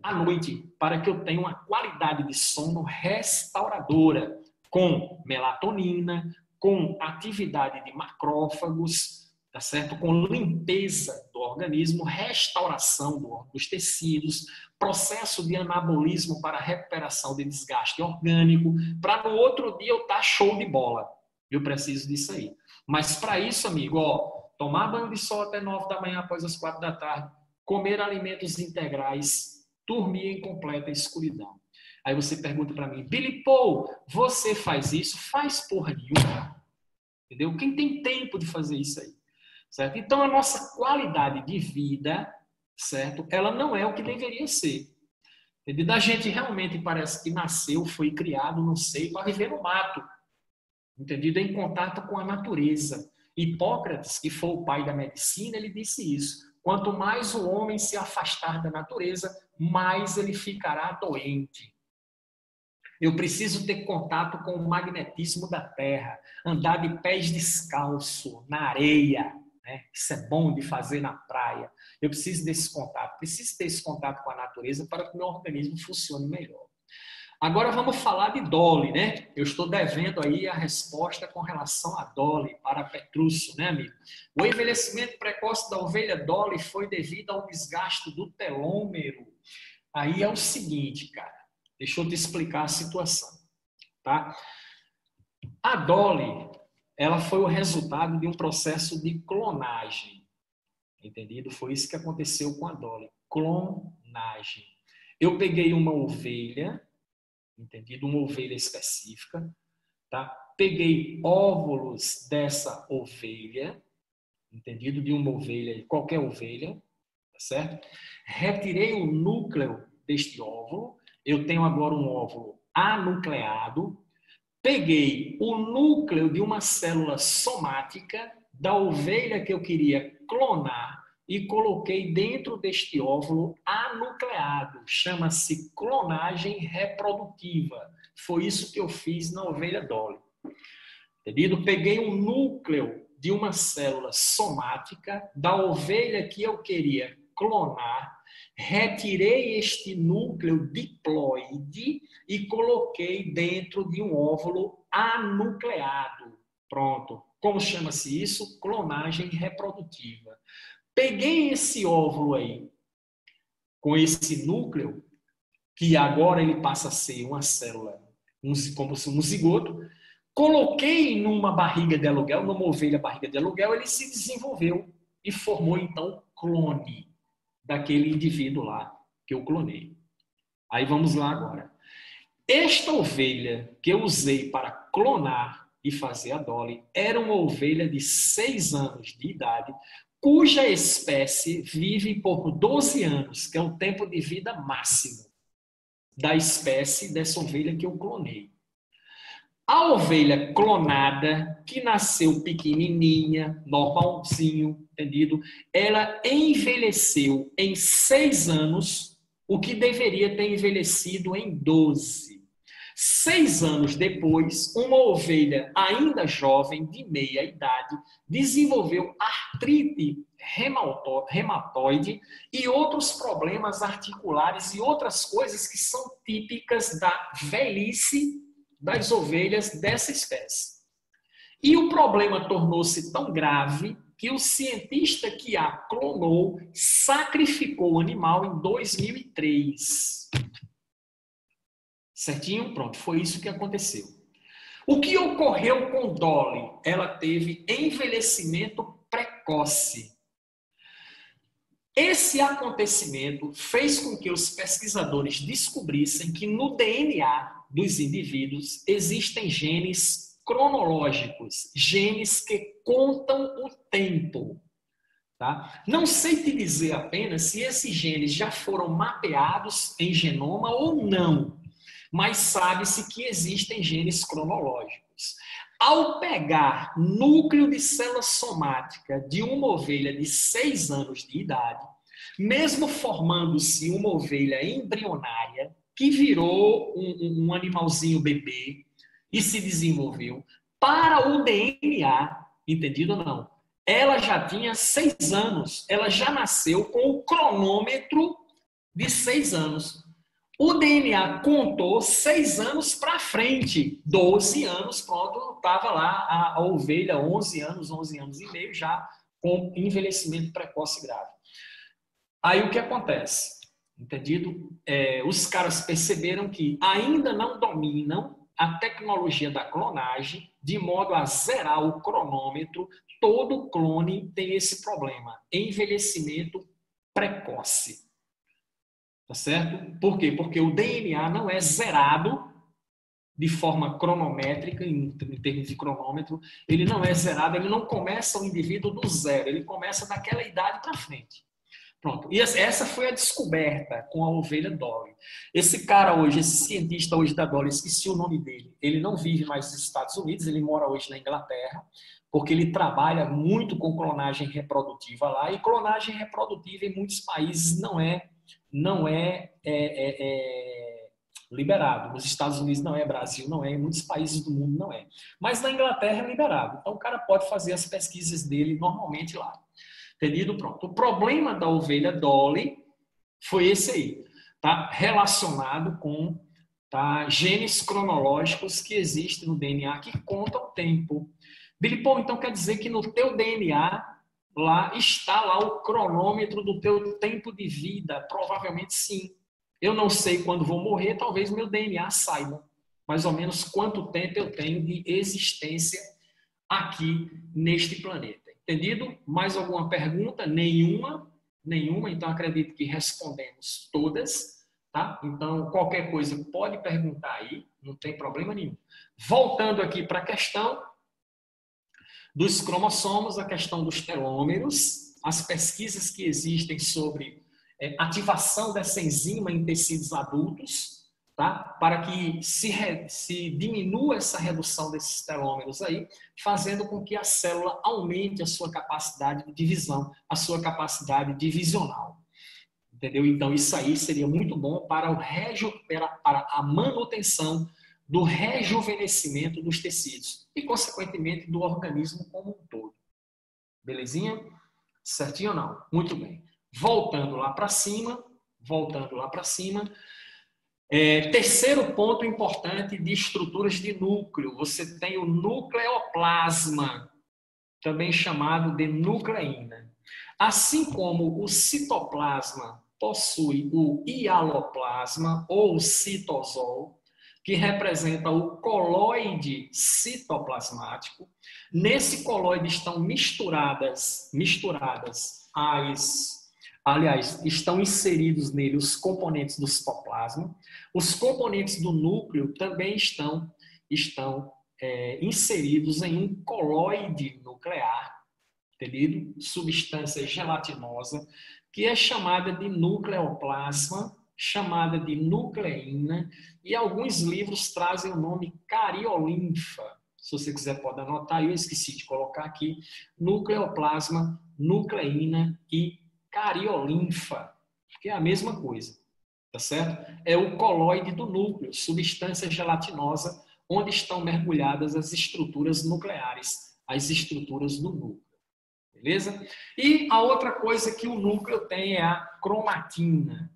à noite para que eu tenha uma qualidade de sono restauradora, com melatonina, com atividade de macrófagos, tá certo? Com limpeza do organismo, restauração dos tecidos, processo de anabolismo para recuperação de desgaste orgânico, para no outro dia eu estar show de bola. Eu preciso disso aí. Mas para isso, amigo, ó, tomar banho de sol até 9 da manhã após as 4 da tarde, comer alimentos integrais, dormir em completa escuridão. Aí você pergunta para mim, Billy Paul, você faz isso? Faz porra nenhuma. Entendeu? Quem tem tempo de fazer isso aí? Certo? Então, a nossa qualidade de vida, certo? Ela não é o que deveria ser. Entendeu? A gente realmente parece que nasceu, foi criado, não sei, para viver no mato. Entendido? Em contato com a natureza. Hipócrates, que foi o pai da medicina, ele disse isso. Quanto mais o homem se afastar da natureza, mais ele ficará doente. Eu preciso ter contato com o magnetismo da terra, andar de pés descalço na areia, né? Isso é bom de fazer na praia. Eu preciso desse contato, preciso ter esse contato com a natureza para que o meu organismo funcione melhor. Agora vamos falar de Dolly, né? Eu estou devendo aí a resposta com relação a Dolly para Petrúcio, né, amigo? O envelhecimento precoce da ovelha Dolly foi devido ao desgaste do telômero. Aí é o seguinte, cara. Deixa eu te explicar a situação, tá? A Dolly, ela foi o resultado de um processo de clonagem, entendido? Foi isso que aconteceu com a Dolly, clonagem. Eu peguei uma ovelha, entendido? Uma ovelha específica, tá? Peguei óvulos dessa ovelha, entendido? De uma ovelha, qualquer ovelha, tá certo? Retirei o núcleo deste óvulo, eu tenho agora um óvulo anucleado, peguei o núcleo de uma célula somática da ovelha que eu queria clonar e coloquei dentro deste óvulo anucleado. Chama-se clonagem reprodutiva. Foi isso que eu fiz na ovelha Dolly. Entendido? Peguei um núcleo de uma célula somática da ovelha que eu queria clonar, retirei este núcleo diploide e coloquei dentro de um óvulo anucleado. Pronto. Como chama-se isso? Clonagem reprodutiva. Peguei esse óvulo aí, com esse núcleo, que agora ele passa a ser uma célula, como se um zigoto, coloquei numa barriga de aluguel, numa ovelha barriga de aluguel, ele se desenvolveu e formou, então, clone daquele indivíduo lá que eu clonei. Aí vamos lá agora. Esta ovelha que eu usei para clonar e fazer a Dolly era uma ovelha de 6 anos de idade, cuja espécie vive por 12 anos, que é o tempo de vida máximo da espécie dessa ovelha que eu clonei. A ovelha clonada, que nasceu pequenininha, normalzinho, entendido? Ela envelheceu em 6 anos, o que deveria ter envelhecido em 12. 6 anos depois, uma ovelha ainda jovem, de meia idade, desenvolveu artrite reumatoide e outros problemas articulares e outras coisas que são típicas da velhice das ovelhas dessa espécie. E o problema tornou-se tão grave que o cientista que a clonou sacrificou o animal em 2003. Certinho? Pronto, foi isso que aconteceu. O que ocorreu com Dolly? Ela teve envelhecimento precoce. Esse acontecimento fez com que os pesquisadores descobrissem que no DNA dos indivíduos existem genes cronológicos, genes que contam o tempo. Tá? Não sei te dizer apenas se esses genes já foram mapeados em genoma ou não, mas sabe-se que existem genes cronológicos. Ao pegar núcleo de célula somática de uma ovelha de 6 anos de idade, mesmo formando-se uma ovelha embrionária, que virou um animalzinho bebê e se desenvolveu, para o DNA, entendido ou não? Ela já tinha 6 anos, ela já nasceu com o cronômetro de 6 anos. O DNA contou 6 anos para frente, 12 anos, pronto, estava lá a ovelha, 11 anos e meio, já com envelhecimento precoce grave. Aí o que acontece? Entendido? Os caras perceberam que ainda não dominam a tecnologia da clonagem de modo a zerar o cronômetro. Todo clone tem esse problema, envelhecimento precoce. Tá certo? Por quê? Porque o DNA não é zerado de forma cronométrica, em termos de cronômetro, ele não é zerado, ele não começa o indivíduo do zero, ele começa daquela idade para frente. Pronto. E essa foi a descoberta com a ovelha Dolly. Esse cara hoje, esse cientista hoje da Dolly, esqueci o nome dele, ele não vive mais nos Estados Unidos, ele mora hoje na Inglaterra, porque ele trabalha muito com clonagem reprodutiva lá, e clonagem reprodutiva em muitos países não é liberado. Nos Estados Unidos não é, Brasil não é, em muitos países do mundo não é. Mas na Inglaterra é liberado. Então o cara pode fazer as pesquisas dele normalmente lá. Entendido? Pronto. O problema da ovelha Dolly foi esse aí, tá? Relacionado com genes cronológicos que existem no DNA que contam o tempo. Billy Paul, então quer dizer que no teu DNA está lá o cronômetro do teu tempo de vida? Provavelmente sim. Eu não sei quando vou morrer, talvez meu DNA saiba mais ou menos quanto tempo eu tenho de existência aqui neste planeta. Entendido? Mais alguma pergunta? Nenhuma? Nenhuma, então acredito que respondemos todas, tá? Então, qualquer coisa pode perguntar aí, não tem problema nenhum. Voltando aqui para a questão dos cromossomos, a questão dos telômeros, as pesquisas que existem sobre ativação dessa enzima em tecidos adultos, tá? Para que se diminua essa redução desses telômeros aí, fazendo com que a célula aumente a sua capacidade de divisão, a sua capacidade divisional. Entendeu? Então, isso aí seria muito bom para a manutenção do rejuvenescimento dos tecidos e, consequentemente, do organismo como um todo. Belezinha? Certinho ou não? Muito bem. Voltando lá para cima. Terceiro ponto importante de estruturas de núcleo. Você tem o nucleoplasma, também chamado de nucleína. Assim como o citoplasma possui o hialoplasma ou citosol, que representa o coloide citoplasmático. Nesse coloide estão estão inseridos nele os componentes do citoplasma. Os componentes do núcleo também estão inseridos em um coloide nuclear, entendido? Substância gelatinosa, que é chamada de nucleoplasma, chamada de nucleína, e alguns livros trazem o nome cariolinfa. Se você quiser pode anotar, eu esqueci de colocar aqui, nucleoplasma, nucleína e cariolinfa, que é a mesma coisa, tá certo? É o coloide do núcleo, substância gelatinosa, onde estão mergulhadas as estruturas nucleares, as estruturas do núcleo, beleza? E a outra coisa que o núcleo tem é a cromatina.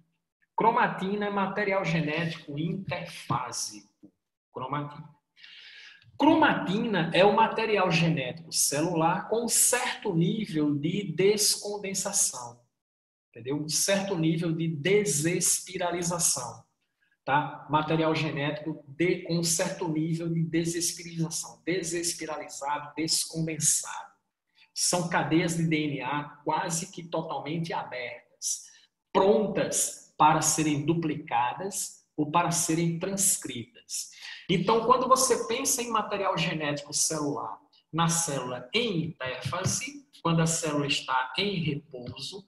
Cromatina é material genético interfásico. Cromatina é o material genético celular com um certo nível de descondensação, entendeu? Um certo nível de desespiralização, tá? Material genético com um certo nível de desespiralização, desespiralizado, descondensado. São cadeias de DNA quase que totalmente abertas, prontas para serem duplicadas ou para serem transcritas. Então, quando você pensa em material genético celular, na célula em interfase, quando a célula está em repouso,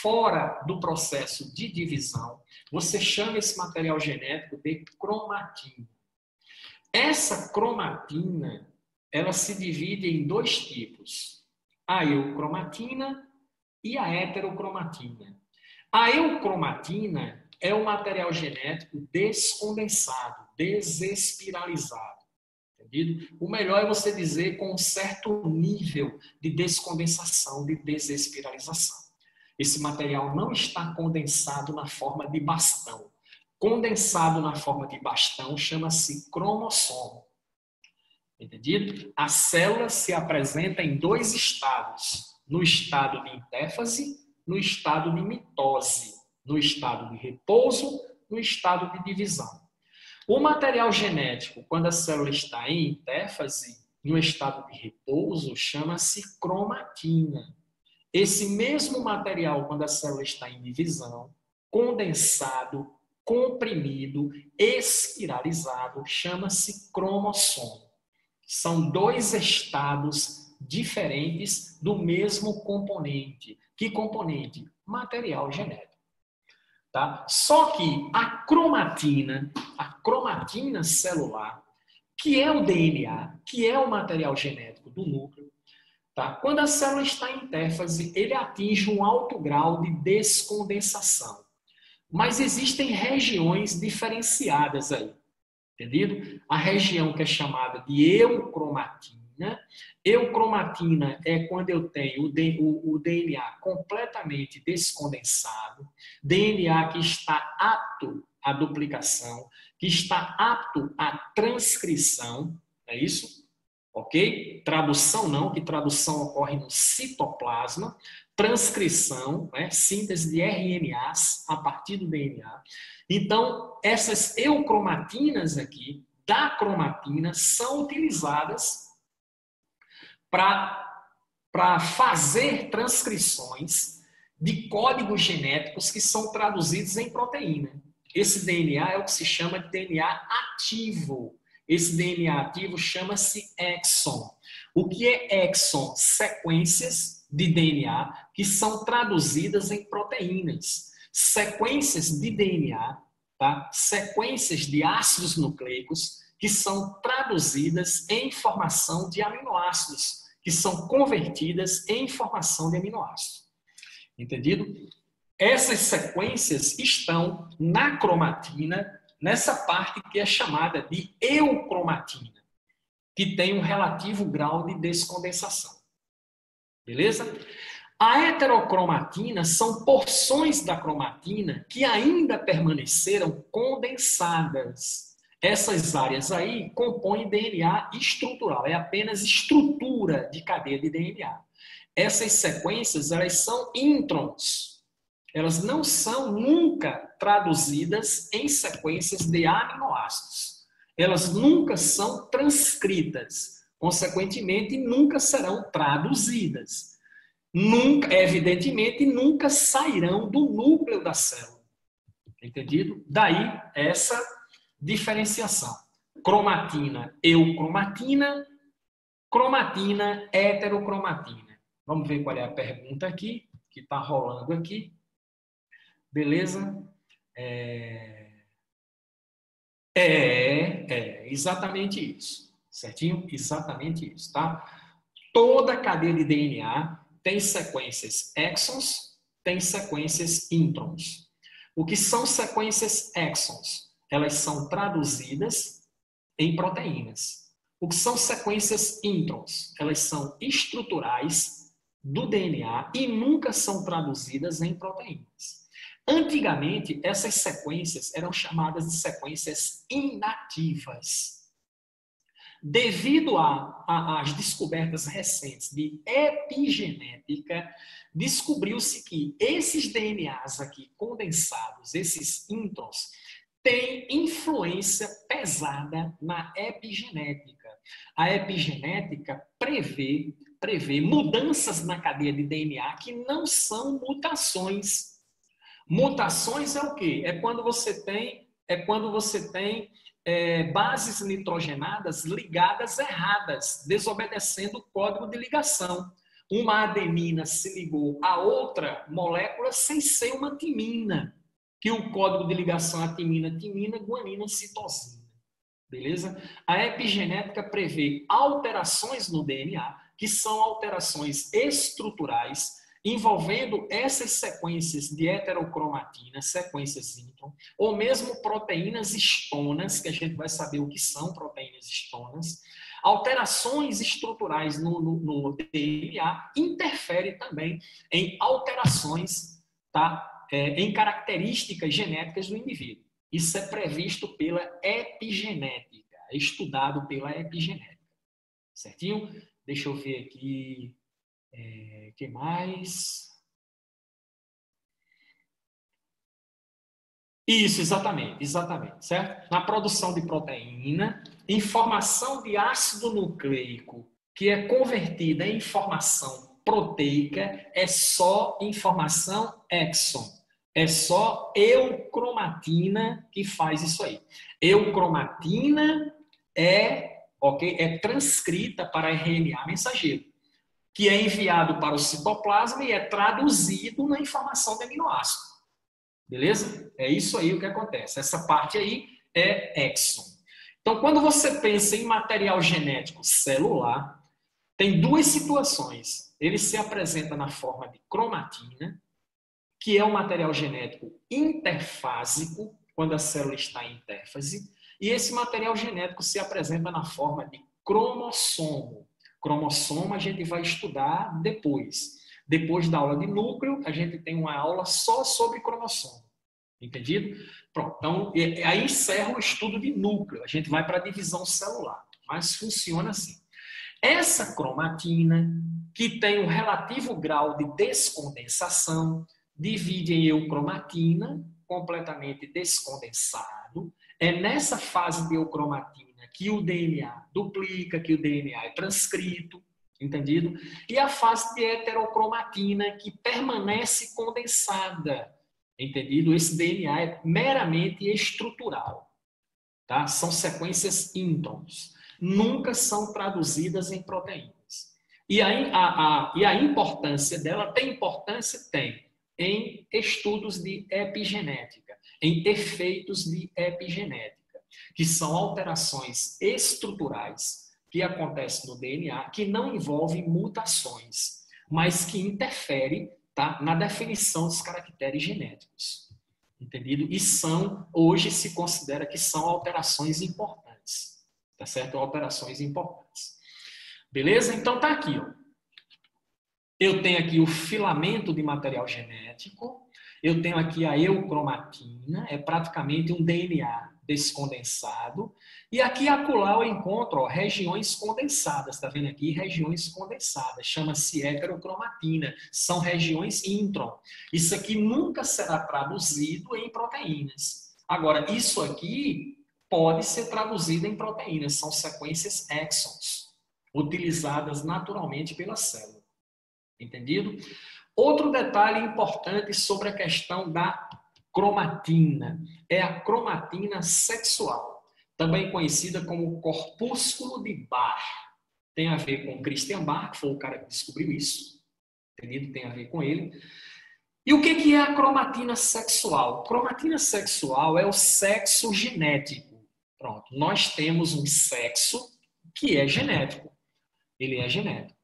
fora do processo de divisão, você chama esse material genético de cromatina. Essa cromatina, ela se divide em dois tipos, a eucromatina e a heterocromatina. A eucromatina é o material genético descondensado, desespiralizado. Entendido? O melhor é você dizer com um certo nível de descondensação, de desespiralização. Esse material não está condensado na forma de bastão. Condensado na forma de bastão chama-se cromossomo. Entendido? A célula se apresenta em dois estados. No estado de interfase, no estado de mitose. No estado de repouso, no estado de divisão. O material genético, quando a célula está em interfase, no estado de repouso, chama-se cromatina. Esse mesmo material, quando a célula está em divisão, condensado, comprimido, espiralizado, chama-se cromossomo. São dois estados diferentes do mesmo componente. Que componente? Material genético. Tá? Só que a cromatina celular, que é o DNA, que é o material genético do núcleo, tá? Quando a célula está em interfase, ele atinge um alto grau de descondensação. Mas existem regiões diferenciadas aí, entendido? A região que é chamada de eucromatina. Eucromatina é quando eu tenho o DNA completamente descondensado, DNA que está apto à duplicação, que está apto à transcrição, é isso? Ok? Tradução não, que tradução ocorre no citoplasma. Transcrição, né? Síntese de RNAs a partir do DNA. Então, essas eucromatinas aqui, da cromatina, são utilizadas para fazer transcrições de códigos genéticos que são traduzidos em proteína. Esse DNA é o que se chama de DNA ativo. Esse DNA ativo chama-se exon. O que é exon? Sequências de DNA que são traduzidas em proteínas. Sequências de DNA, tá? Sequências de ácidos nucleicos que são traduzidas em formação de aminoácidos, que são convertidas em formação de aminoácidos. Entendido? Essas sequências estão na cromatina, nessa parte que é chamada de eucromatina, que tem um relativo grau de descondensação. Beleza? A heterocromatina são porções da cromatina que ainda permaneceram condensadas. Essas áreas aí compõem DNA estrutural, é apenas estrutura de cadeia de DNA. Essas sequências, elas são introns. Elas não são nunca traduzidas em sequências de aminoácidos. Elas nunca são transcritas. Consequentemente, nunca serão traduzidas. Nunca, evidentemente, nunca sairão do núcleo da célula. Entendido? Daí essa diferenciação. Cromatina, eucromatina, cromatina, heterocromatina. Vamos ver qual é a pergunta aqui, que está rolando aqui. Beleza? Exatamente isso. Certinho? Exatamente isso, tá? Toda cadeia de DNA tem sequências exons, tem sequências introns. O que são sequências exons? Elas são traduzidas em proteínas. O que são sequências introns? Elas são estruturais do DNA e nunca são traduzidas em proteínas. Antigamente, essas sequências eram chamadas de sequências inativas. Devido às descobertas recentes de epigenética, descobriu-se que esses DNAs aqui condensados, esses introns, têm influência pesada na epigenética. A epigenética prevê mudanças na cadeia de DNA que não são mutações. Mutações é o quê? É quando você tem bases nitrogenadas ligadas erradas, desobedecendo o código de ligação. Uma adenina se ligou a outra molécula sem ser uma timina, que o código de ligação é timina, guanina, citosina. Beleza? A epigenética prevê alterações no DNA, que são alterações estruturais, envolvendo essas sequências de heterocromatina, sequências intron, ou mesmo proteínas histonas, que a gente vai saber o que são proteínas histonas. Alterações estruturais no DNA interferem também em alterações, tá? Em características genéticas do indivíduo. Isso é previsto pela epigenética, é estudado pela epigenética. Certinho? Deixa eu ver aqui. O que mais? Isso, exatamente, certo? Na produção de proteína, informação de ácido nucleico que é convertida em informação proteica é só informação exon. É só eucromatina que faz isso aí. Eucromatina é transcrita para RNA mensageiro, que é enviado para o citoplasma e é traduzido na informação de aminoácido. Beleza? É isso aí o que acontece. Essa parte aí é exon. Então, quando você pensa em material genético celular, tem duas situações. Ele se apresenta na forma de cromatina, que é um material genético interfásico, quando a célula está em intérfase, e esse material genético se apresenta na forma de cromossomo. Cromossomo a gente vai estudar depois. Depois da aula de núcleo, a gente tem uma aula só sobre cromossomo. Entendido? Pronto. Então, aí encerra o estudo de núcleo. A gente vai para a divisão celular. Mas funciona assim. Essa cromatina, que tem um relativo grau de descondensação, divide em eucromatina, completamente descondensado. É nessa fase de eucromatina que o DNA duplica, que o DNA é transcrito, entendido? E a fase de heterocromatina, que permanece condensada, entendido? Esse DNA é meramente estrutural, tá? São sequências introns. Nunca são traduzidas em proteínas. E a importância dela, tem importância? Tem. Em estudos de epigenética, em efeitos de epigenética, que são alterações estruturais que acontecem no DNA, que não envolvem mutações, mas que interferem, tá, na definição dos caracteres genéticos. Entendido? E hoje se considera que são alterações importantes. Tá certo? Alterações importantes. Beleza? Então tá aqui, ó. Eu tenho aqui o filamento de material genético, eu tenho aqui a eucromatina, é praticamente um DNA descondensado. E aqui e acolá eu encontro regiões condensadas. Está vendo aqui? Regiões condensadas. Chama-se heterocromatina. São regiões intron. Isso aqui nunca será traduzido em proteínas. Agora, isso aqui pode ser traduzido em proteínas. São sequências exons, utilizadas naturalmente pela célula. Entendido? Outro detalhe importante sobre a questão da cromatina é a cromatina sexual, também conhecida como corpúsculo de Barr. Tem a ver com Christian Barr, que foi o cara que descobriu isso. Entendido? Tem a ver com ele. E o que é a cromatina sexual? Cromatina sexual é o sexo genético. Pronto, nós temos um sexo que é genético. Ele é genético.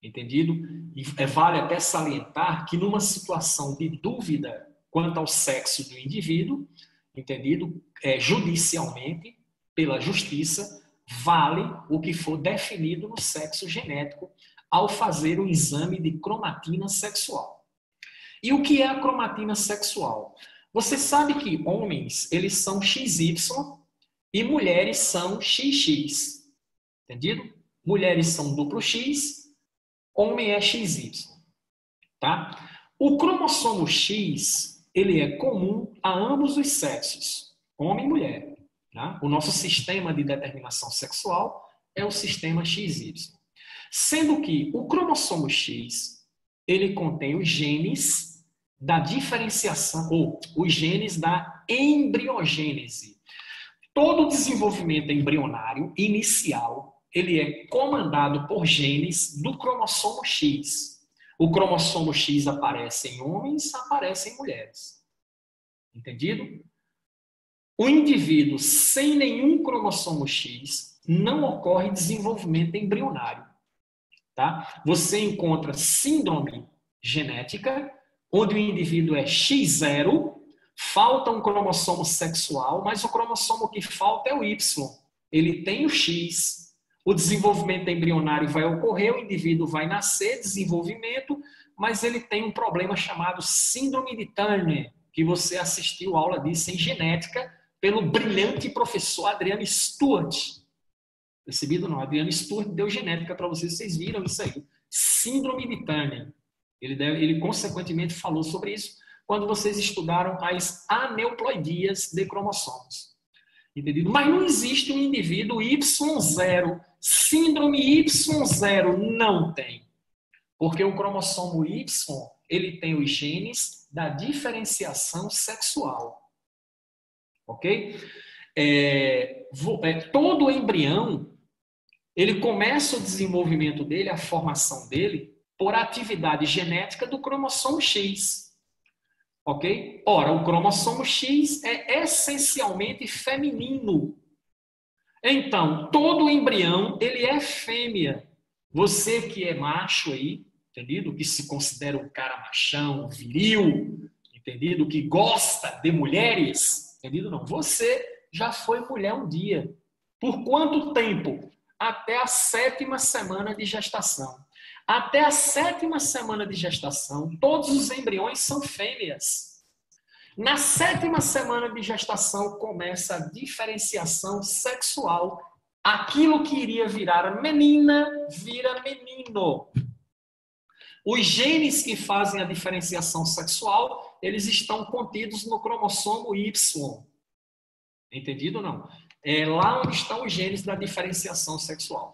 Entendido? E vale até salientar que numa situação de dúvida quanto ao sexo do indivíduo, entendido? Judicialmente, pela justiça, vale o que for definido no sexo genético ao fazer o exame de cromatina sexual. E o que é a cromatina sexual? Você sabe que homens, eles são XY e mulheres são XX. Entendido? Mulheres são duplo X, homem é XY. Tá? O cromossomo X, ele é comum a ambos os sexos, homem e mulher. Tá? O nosso sistema de determinação sexual é o sistema XY. Sendo que o cromossomo X, ele contém os genes da diferenciação, ou os genes da embriogênese. Todo o desenvolvimento embrionário inicial, ele é comandado por genes do cromossomo X. O cromossomo X aparece em homens, aparece em mulheres. Entendido? O indivíduo sem nenhum cromossomo X não ocorre desenvolvimento embrionário. Tá? Você encontra síndrome genética, onde o indivíduo é X0, falta um cromossomo sexual, mas o cromossomo que falta é o Y. Ele tem o X. O desenvolvimento embrionário vai ocorrer, o indivíduo vai nascer, desenvolvimento, mas ele tem um problema chamado síndrome de Turner, que você assistiu a aula disso em genética pelo brilhante professor Adriano Stewart. Percebido não? Adriano Stewart deu genética para vocês, vocês viram isso aí. Síndrome de Turner. Ele consequentemente falou sobre isso quando vocês estudaram as aneuploidias de cromossomos. Entendido? Mas não existe um indivíduo Y0, síndrome Y0, não tem. Porque o cromossomo Y, ele tem os genes da diferenciação sexual. Ok? Todo embrião, ele começa o desenvolvimento dele, a formação dele, por atividade genética do cromossomo X. Ok? Ora, o cromossomo X é essencialmente feminino. Então, todo embrião, ele é fêmea. Você que é macho aí, entendido? Que se considera um cara machão, viril, entendido? Que gosta de mulheres, entendido? Não. Você já foi mulher um dia. Por quanto tempo? Até a 7ª semana de gestação. Até a 7ª semana de gestação, todos os embriões são fêmeas. Na 7ª semana de gestação começa a diferenciação sexual. Aquilo que iria virar menina, vira menino. Os genes que fazem a diferenciação sexual, eles estão contidos no cromossomo Y. Entendido ou não? É lá onde estão os genes da diferenciação sexual.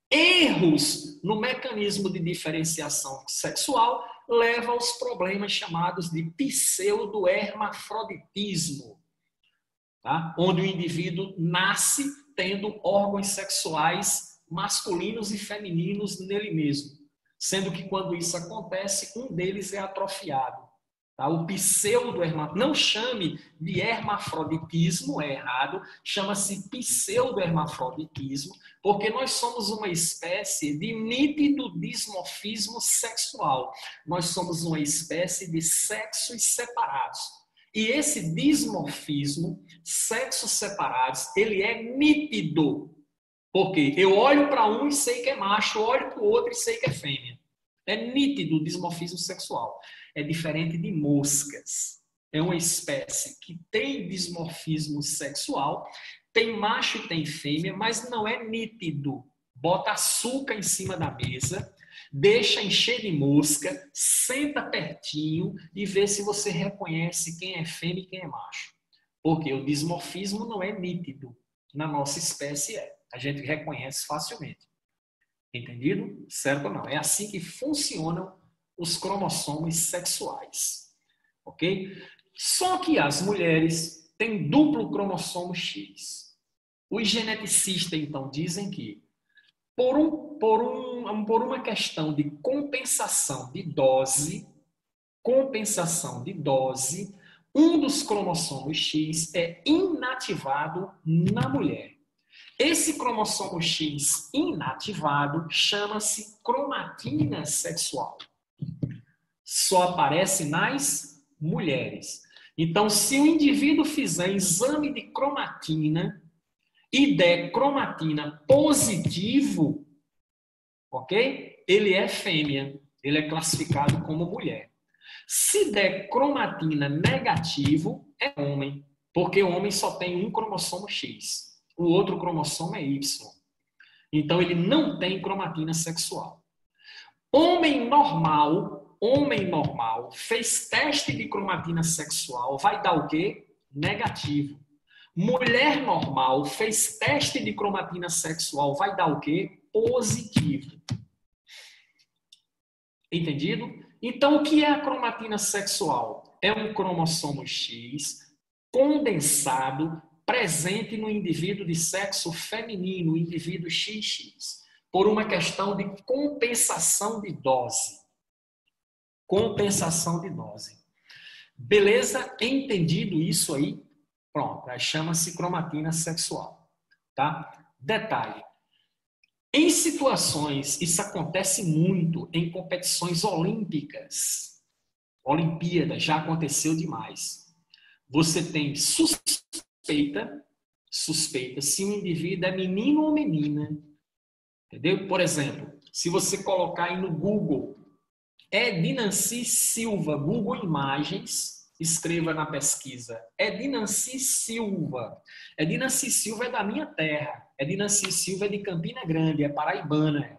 Erros no mecanismo de diferenciação sexual levam aos problemas chamados de pseudohermafroditismo, tá? Onde o indivíduo nasce tendo órgãos sexuais masculinos e femininos nele mesmo, sendo que quando isso acontece, um deles é atrofiado. Tá? O pseudohermafroditismo, não chame de hermafroditismo, é errado, chama-se pseudohermafroditismo, porque nós somos uma espécie de nítido dimorfismo sexual. Nós somos uma espécie de sexos separados. E esse dimorfismo, sexos separados, ele é nítido. Porque eu olho para um e sei que é macho, olho para o outro e sei que é fêmea. É nítido o dimorfismo sexual. É diferente de moscas. é uma espécie que tem dimorfismo sexual, tem macho e tem fêmea, mas não é nítido. Bota açúcar em cima da mesa, deixa encher de mosca, senta pertinho e vê se você reconhece quem é fêmea e quem é macho. Porque o dimorfismo não é nítido. Na nossa espécie é. A gente reconhece facilmente. Entendido? Certo ou não? É assim que funcionam os cromossomos sexuais. Ok? Só que as mulheres têm duplo cromossomo X. Os geneticistas, então, dizem que por uma questão de compensação de dose, um dos cromossomos X é inativado na mulher. Esse cromossomo X inativado chama-se cromatina sexual. Só aparece nas mulheres. Então, se o indivíduo fizer exame de cromatina e der cromatina positivo, ok? Ele é fêmea, ele é classificado como mulher. Se der cromatina negativo, é homem, porque o homem só tem um cromossomo X. O outro cromossomo é Y. Então, ele não tem cromatina sexual. Homem normal, fez teste de cromatina sexual, vai dar o quê? Negativo. Mulher normal, fez teste de cromatina sexual, vai dar o quê? Positivo. Entendido? Então, o que é a cromatina sexual? É um cromossomo X condensado, presente no indivíduo de sexo feminino, o indivíduo XX, por uma questão de compensação de dose. Compensação de dose. Beleza? Entendido isso aí? Pronto, aí chama-se cromatina sexual. Tá? Detalhe. Em situações, isso acontece muito em competições olímpicas. Olimpíadas, já aconteceu demais. Você tem suspeita se o indivíduo é menino ou menina. Entendeu? Por exemplo, se você colocar aí no Google, Edinanci Silva, Google Imagens, escreva na pesquisa, Edinanci Silva. Edinanci Silva é da minha terra. Edinanci Silva é de Campina Grande, é paraibana.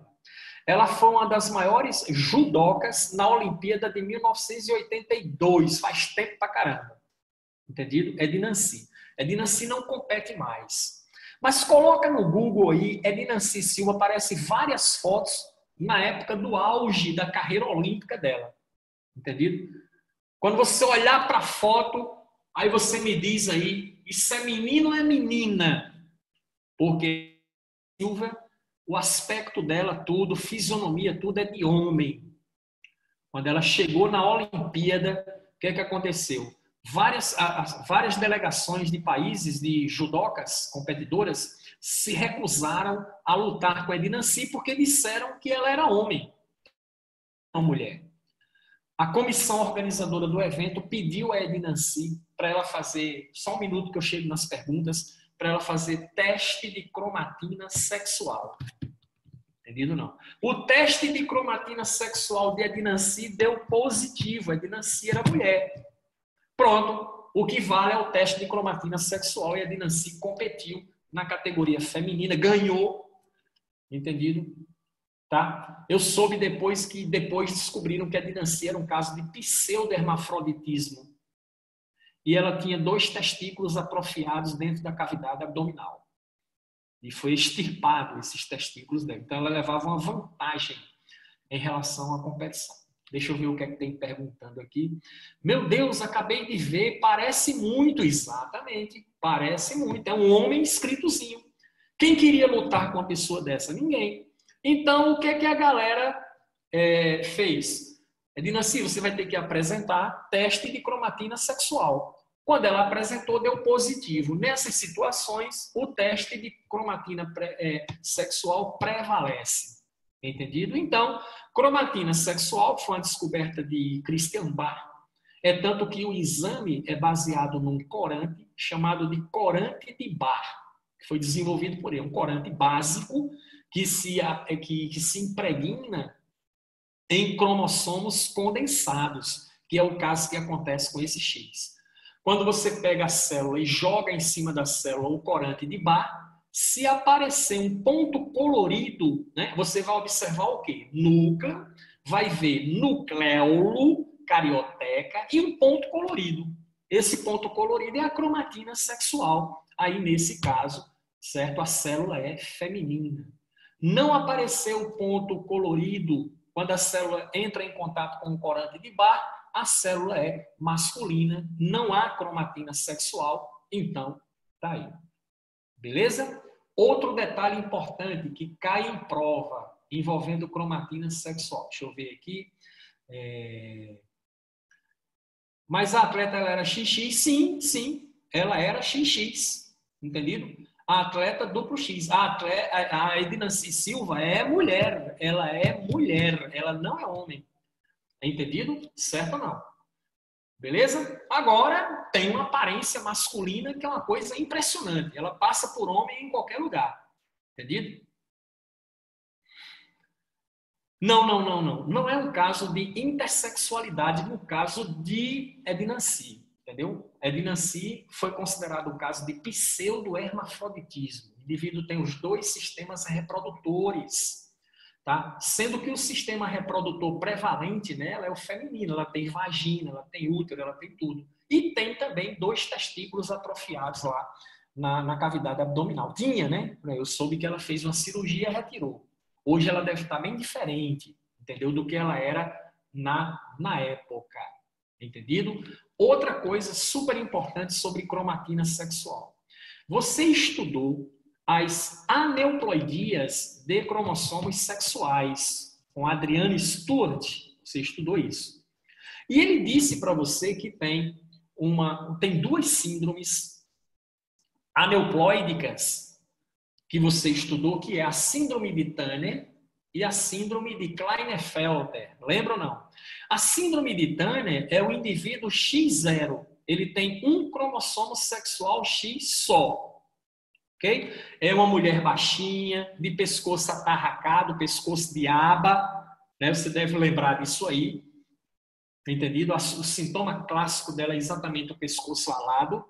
Ela foi uma das maiores judocas na Olimpíada de 1982, faz tempo pra caramba. Entendido? Edinanci. Edinanci não compete mais. Mas coloca no Google aí, Edinanci Silva, aparece várias fotos na época do auge da carreira olímpica dela. Entendido? Quando você olhar para a foto, aí você me diz aí, isso é menino ou é menina? Porque Silva, o aspecto dela tudo, fisionomia tudo é de homem. Quando ela chegou na Olimpíada, o que aconteceu? Várias delegações de países, de judocas, competidoras, se recusaram a lutar com a Edinanci porque disseram que ela era homem, não mulher. A comissão organizadora do evento pediu a Edinanci para ela fazer, só um minuto que eu chego nas perguntas, para ela fazer teste de cromatina sexual. Entendido não? O teste de cromatina sexual de Edinanci deu positivo, a Edinanci era mulher. Pronto, o que vale é o teste de cromatina sexual e a Edinanci competiu na categoria feminina, ganhou, entendido? Tá? Eu soube depois descobriram que a Edinanci era um caso de pseudohermafroditismo e ela tinha 2 testículos atrofiados dentro da cavidade abdominal e foi extirpado esses testículos dela. Então ela levava uma vantagem em relação à competição. Deixa eu ver o que é que tem perguntando aqui. Meu Deus, acabei de ver, parece muito, exatamente, parece muito. É um homem escritozinho. Quem queria lutar com uma pessoa dessa? Ninguém. Então, o que é que a galera fez? Edinanci, você vai ter que apresentar teste de cromatina sexual. Quando ela apresentou, deu positivo. Nessas situações, o teste de cromatina sexual prevalece. Entendido? Então, cromatina sexual foi uma descoberta de Christian Barr. É tanto que o exame é baseado num corante chamado de corante de Barr, que foi desenvolvido por ele. Um corante básico que se impregna em cromossomos condensados, que é o caso que acontece com esse X. Quando você pega a célula e joga em cima da célula o corante de Bar, se aparecer um ponto colorido, né, você vai observar o quê? Núcleo, vai ver nucleolo, carioteca e um ponto colorido. Esse ponto colorido é a cromatina sexual. Aí, nesse caso, certo? A célula é feminina. Não apareceu o ponto colorido quando a célula entra em contato com o corante de Bar, a célula é masculina, não há cromatina sexual, então tá aí. Beleza? Outro detalhe importante que cai em prova envolvendo cromatina sexual. Deixa eu ver aqui. Mas a atleta ela era XX? Sim, sim. Ela era XX. Entendido? A atleta duplo X. A Ednancy Silva é mulher. Ela é mulher. Ela não é homem. Entendido? Certo ou não? Beleza? Agora, tem uma aparência masculina que é uma coisa impressionante. Ela passa por homem em qualquer lugar. Entendido? Não. Não é um caso de intersexualidade no caso de Ednancy. Entendeu? Ednancy foi considerado um caso de pseudo-hermafroditismo. O indivíduo tem os dois sistemas reprodutores. Tá? Sendo que o sistema reprodutor prevalente nela é o feminino, ela tem vagina, ela tem útero, ela tem tudo. E tem também 2 testículos atrofiados lá na cavidade abdominal. Tinha, né? Eu soube que ela fez uma cirurgia e retirou. Hoje ela deve estar bem diferente, entendeu? Do que ela era na época. Entendido? Outra coisa super importante sobre cromatina sexual. Você estudou as aneuploidias de cromossomos sexuais, com Adriane Stewart, você estudou isso. E ele disse para você que tem 2 síndromes aneuploídicas que você estudou, que é a síndrome de Turner e a síndrome de Klinefelter. Lembra ou não? A síndrome de Turner é o indivíduo X0. Ele tem um cromossomo sexual X só. Okay? É uma mulher baixinha, de pescoço atarracado, pescoço de aba, né? Você deve lembrar disso aí, entendido? O sintoma clássico dela é exatamente o pescoço alado.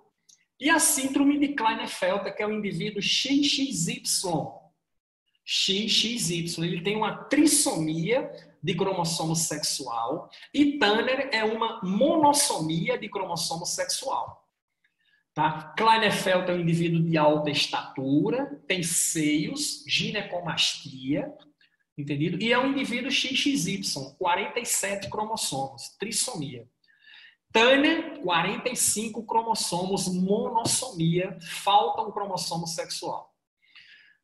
E a síndrome de Klinefelter, que é o indivíduo XXY. XXY, ele tem uma trissomia de cromossomo sexual e Turner é uma monossomia de cromossomo sexual. Tá? Klinefelter é um indivíduo de alta estatura, tem seios, ginecomastia, entendido? E é um indivíduo XXY, 47 cromossomos, trissomia. Turner, 45 cromossomos, monossomia, falta um cromossomo sexual.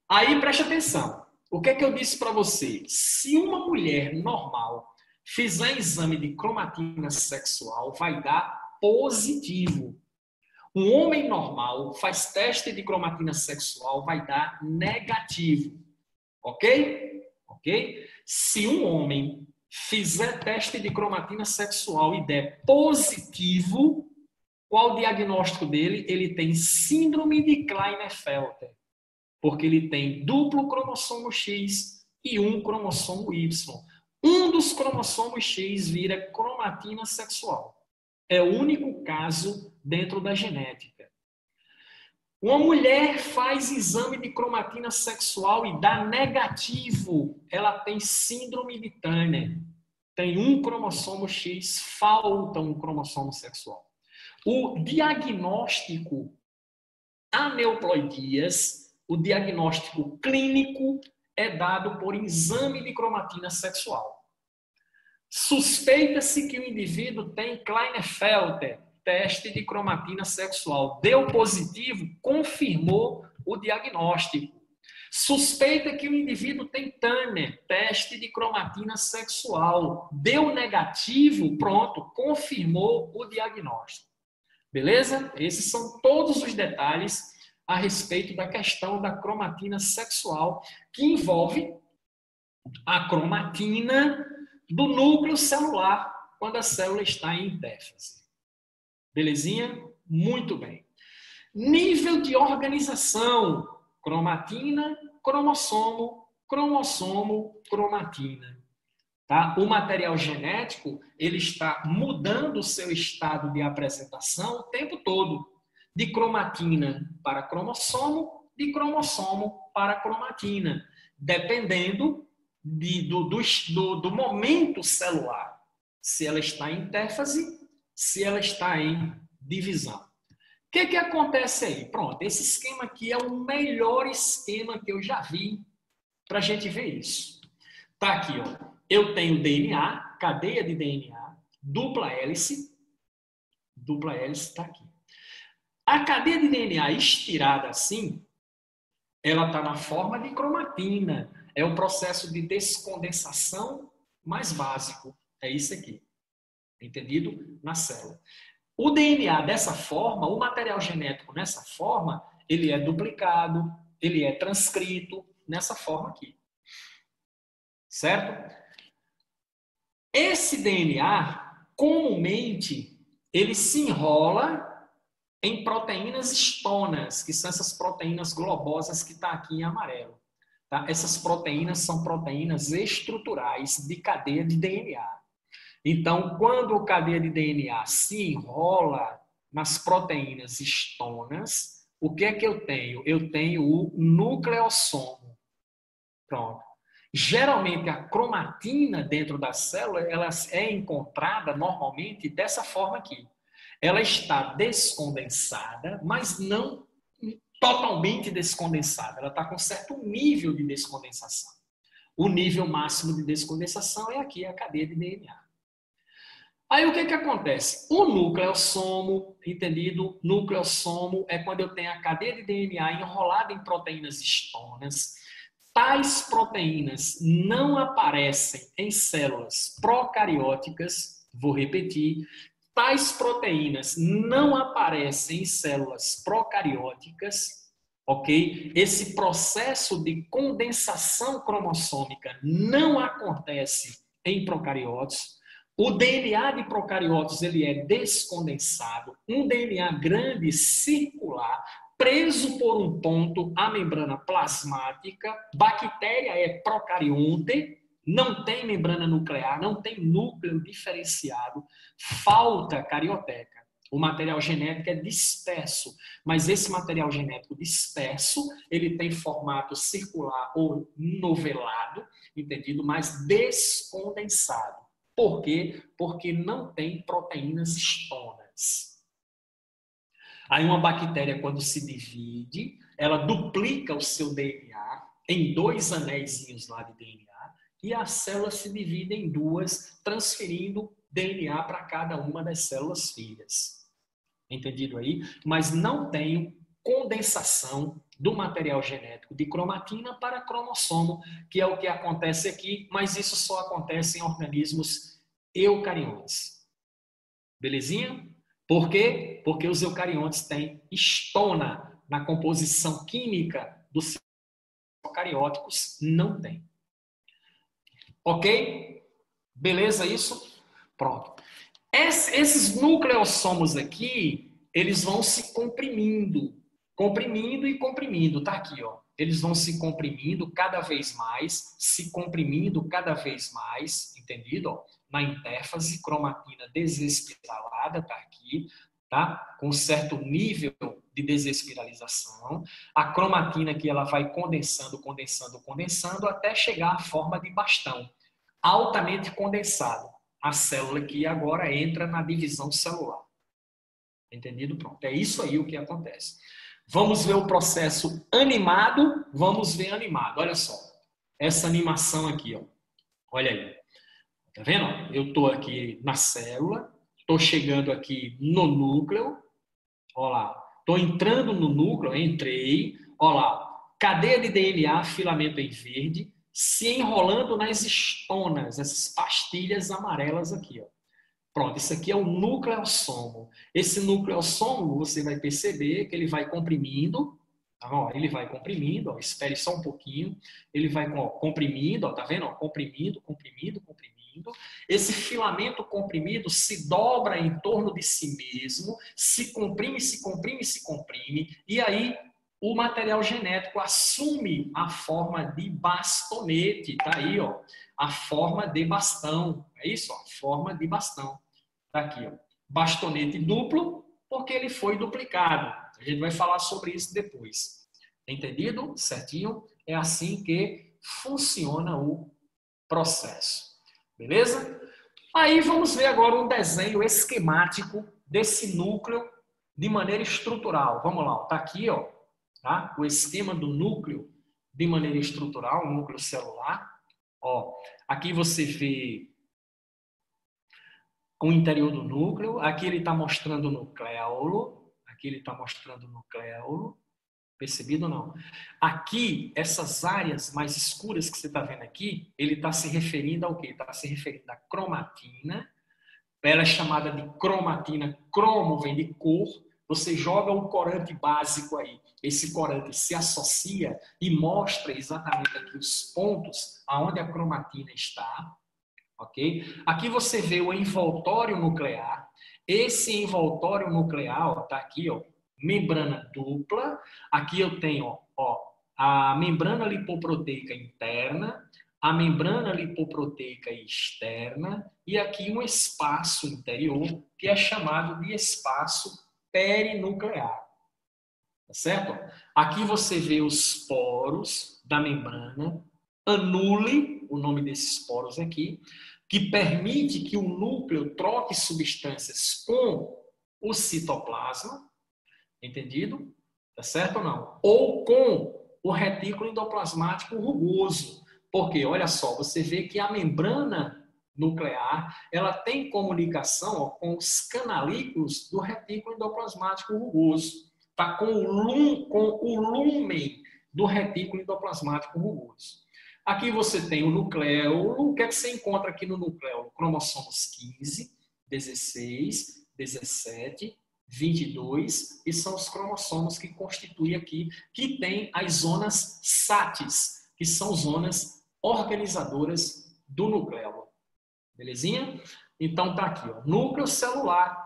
Aí, preste atenção. O que é que eu disse para você? Se uma mulher normal fizer exame de cromatina sexual, vai dar positivo. Um homem normal faz teste de cromatina sexual, vai dar negativo. Ok? Ok? Se um homem fizer teste de cromatina sexual e der positivo, qual o diagnóstico dele? Ele tem síndrome de Klinefelter, porque ele tem duplo cromossomo X e um cromossomo Y. Um dos cromossomos X vira cromatina sexual. É o único caso dentro da genética. Uma mulher faz exame de cromatina sexual e dá negativo. Ela tem síndrome de Turner. Tem um cromossomo X, falta um cromossomo sexual. O diagnóstico aneuploidias, o diagnóstico clínico é dado por exame de cromatina sexual. Suspeita-se que o indivíduo tem Klinefelter, teste de cromatina sexual. Deu positivo, confirmou o diagnóstico. Suspeita que o indivíduo tem Turner, teste de cromatina sexual. Deu negativo, pronto, confirmou o diagnóstico. Beleza? Esses são todos os detalhes a respeito da questão da cromatina sexual, que envolve a cromatina do núcleo celular, quando a célula está em déficit. Belezinha? Muito bem. Nível de organização: cromatina, cromossomo, cromossomo, cromatina. Tá? O material genético, ele está mudando o seu estado de apresentação o tempo todo. De cromatina para cromossomo, de cromossomo para cromatina, dependendo do momento celular. Se ela está em interfase, se ela está em divisão. O que acontece aí? Pronto, esse esquema aqui é o melhor esquema que eu já vi para a gente ver isso. Tá aqui, ó. Eu tenho DNA, cadeia de DNA, dupla hélice está aqui. A cadeia de DNA estirada assim, ela está na forma de cromatina. É o processo de descondensação mais básico. É isso aqui. Entendido? Na célula. O DNA dessa forma, o material genético nessa forma, ele é duplicado, ele é transcrito nessa forma aqui. Certo? Esse DNA, comumente, ele se enrola em proteínas histonas, que são essas proteínas globosas que está aqui em amarelo. Tá? Essas proteínas são proteínas estruturais de cadeia de DNA. Então, quando a cadeia de DNA se enrola nas proteínas histonas, o que é que eu tenho? Eu tenho o nucleossomo. Pronto. Geralmente, a cromatina dentro da célula ela é encontrada normalmente dessa forma aqui. Ela está descondensada, mas não totalmente descondensada. Ela está com certo nível de descondensação. O nível máximo de descondensação é aqui, a cadeia de DNA. Aí o que acontece? O nucleossomo, entendido? Nucleossomo é quando eu tenho a cadeia de DNA enrolada em proteínas histonas. Tais proteínas não aparecem em células procarióticas, vou repetir, tais proteínas não aparecem em células procarióticas, ok? Esse processo de condensação cromossômica não acontece em procariotos. O DNA de procariotos ele é descondensado, um DNA grande circular, preso por um ponto à membrana plasmática. Bactéria é procarionte, não tem membrana nuclear, não tem núcleo diferenciado, falta carioteca. O material genético é disperso, mas esse material genético disperso, ele tem formato circular ou novelado, entendido? Mas descondensado. Por quê? Porque não tem proteínas histonas. Aí uma bactéria, quando se divide, ela duplica o seu DNA em 2 anéisinhos lá de DNA e a célula se divide em 2, transferindo DNA para cada uma das células filhas. Entendido aí? Mas não tem condensação do material genético de cromatina para cromossomo, que é o que acontece aqui, mas isso só acontece em organismos eucariontes. Belezinha? Por quê? Porque os eucariontes têm histona na composição química dos procarióticos, não tem. Ok? Beleza isso? Pronto. Esses nucleossomos aqui, eles vão se comprimindo, comprimindo e comprimindo. Tá aqui, ó. Eles vão se comprimindo cada vez mais, se comprimindo cada vez mais, entendido? Ó, na interfase, cromatina desespiralada, tá aqui, tá? Com certo nível de desespiralização. A cromatina aqui, ela vai condensando, condensando, condensando, até chegar à forma de bastão, altamente condensado. A célula aqui agora entra na divisão celular. Entendido? Pronto. É isso aí o que acontece. Vamos ver o processo animado. Vamos ver animado. Olha só. Essa animação aqui, ó. Olha aí. Tá vendo? Eu estou aqui na célula. Estou chegando aqui no núcleo. Olha lá. Estou entrando no núcleo. Entrei. Olha lá. Cadeia de DNA, filamento em verde, se enrolando nas histonas, essas pastilhas amarelas aqui, ó. Pronto, isso aqui é o nucleossomo. Esse nucleossomo, você vai perceber que ele vai comprimindo, tá? Ó, ele vai comprimindo, ó, espere só um pouquinho, ele vai ó, comprimindo, ó, tá vendo? Ó, comprimindo, comprimindo, comprimindo. Esse filamento comprimido se dobra em torno de si mesmo, se comprime, se comprime, se comprime, e aí o material genético assume a forma de bastonete, tá aí, ó. a forma de bastão. É isso, ó, forma de bastão. Tá aqui, ó. Bastonete duplo, porque ele foi duplicado. A gente vai falar sobre isso depois. Entendido? Certinho? É assim que funciona o processo. Beleza? Aí vamos ver agora um desenho esquemático desse núcleo de maneira estrutural. Vamos lá, tá aqui, ó, tá? O esquema do núcleo de maneira estrutural, o núcleo celular. Ó, aqui você vê o interior do núcleo, aqui ele está mostrando o nucleolo, aqui ele está mostrando o nucleolo, percebido ou não? Aqui, essas áreas mais escuras que você está vendo aqui, ele está se referindo ao quê? Está se referindo à cromatina. Ela é chamada de cromatina. Cromo vem de cor. Você joga um corante básico aí. Esse corante se associa e mostra exatamente aqui os pontos aonde a cromatina está. Ok? Aqui você vê o envoltório nuclear. Esse envoltório nuclear está aqui, ó, membrana dupla. Aqui eu tenho ó, a membrana lipoproteica interna, a membrana lipoproteica externa e aqui um espaço interior que é chamado de espaço perinuclear. Tá certo? Aqui você vê os poros da membrana, anule, o nome desses poros aqui, que permite que o núcleo troque substâncias com o citoplasma, entendido? Tá certo ou não? Ou com o retículo endoplasmático rugoso. Porque, olha só, você vê que a membrana nuclear, ela tem comunicação ó, com os canalículos do retículo endoplasmático rugoso. Tá com o lumen do retículo endoplasmático rugoso. Aqui você tem o nucleolo. O que é que você encontra aqui no nucleolo? Cromossomos 15, 16, 17, 22, e são os cromossomos que constituem aqui, que tem as zonas SATs, que são zonas organizadoras do nucleolo. Belezinha? Então tá aqui, ó, núcleo celular,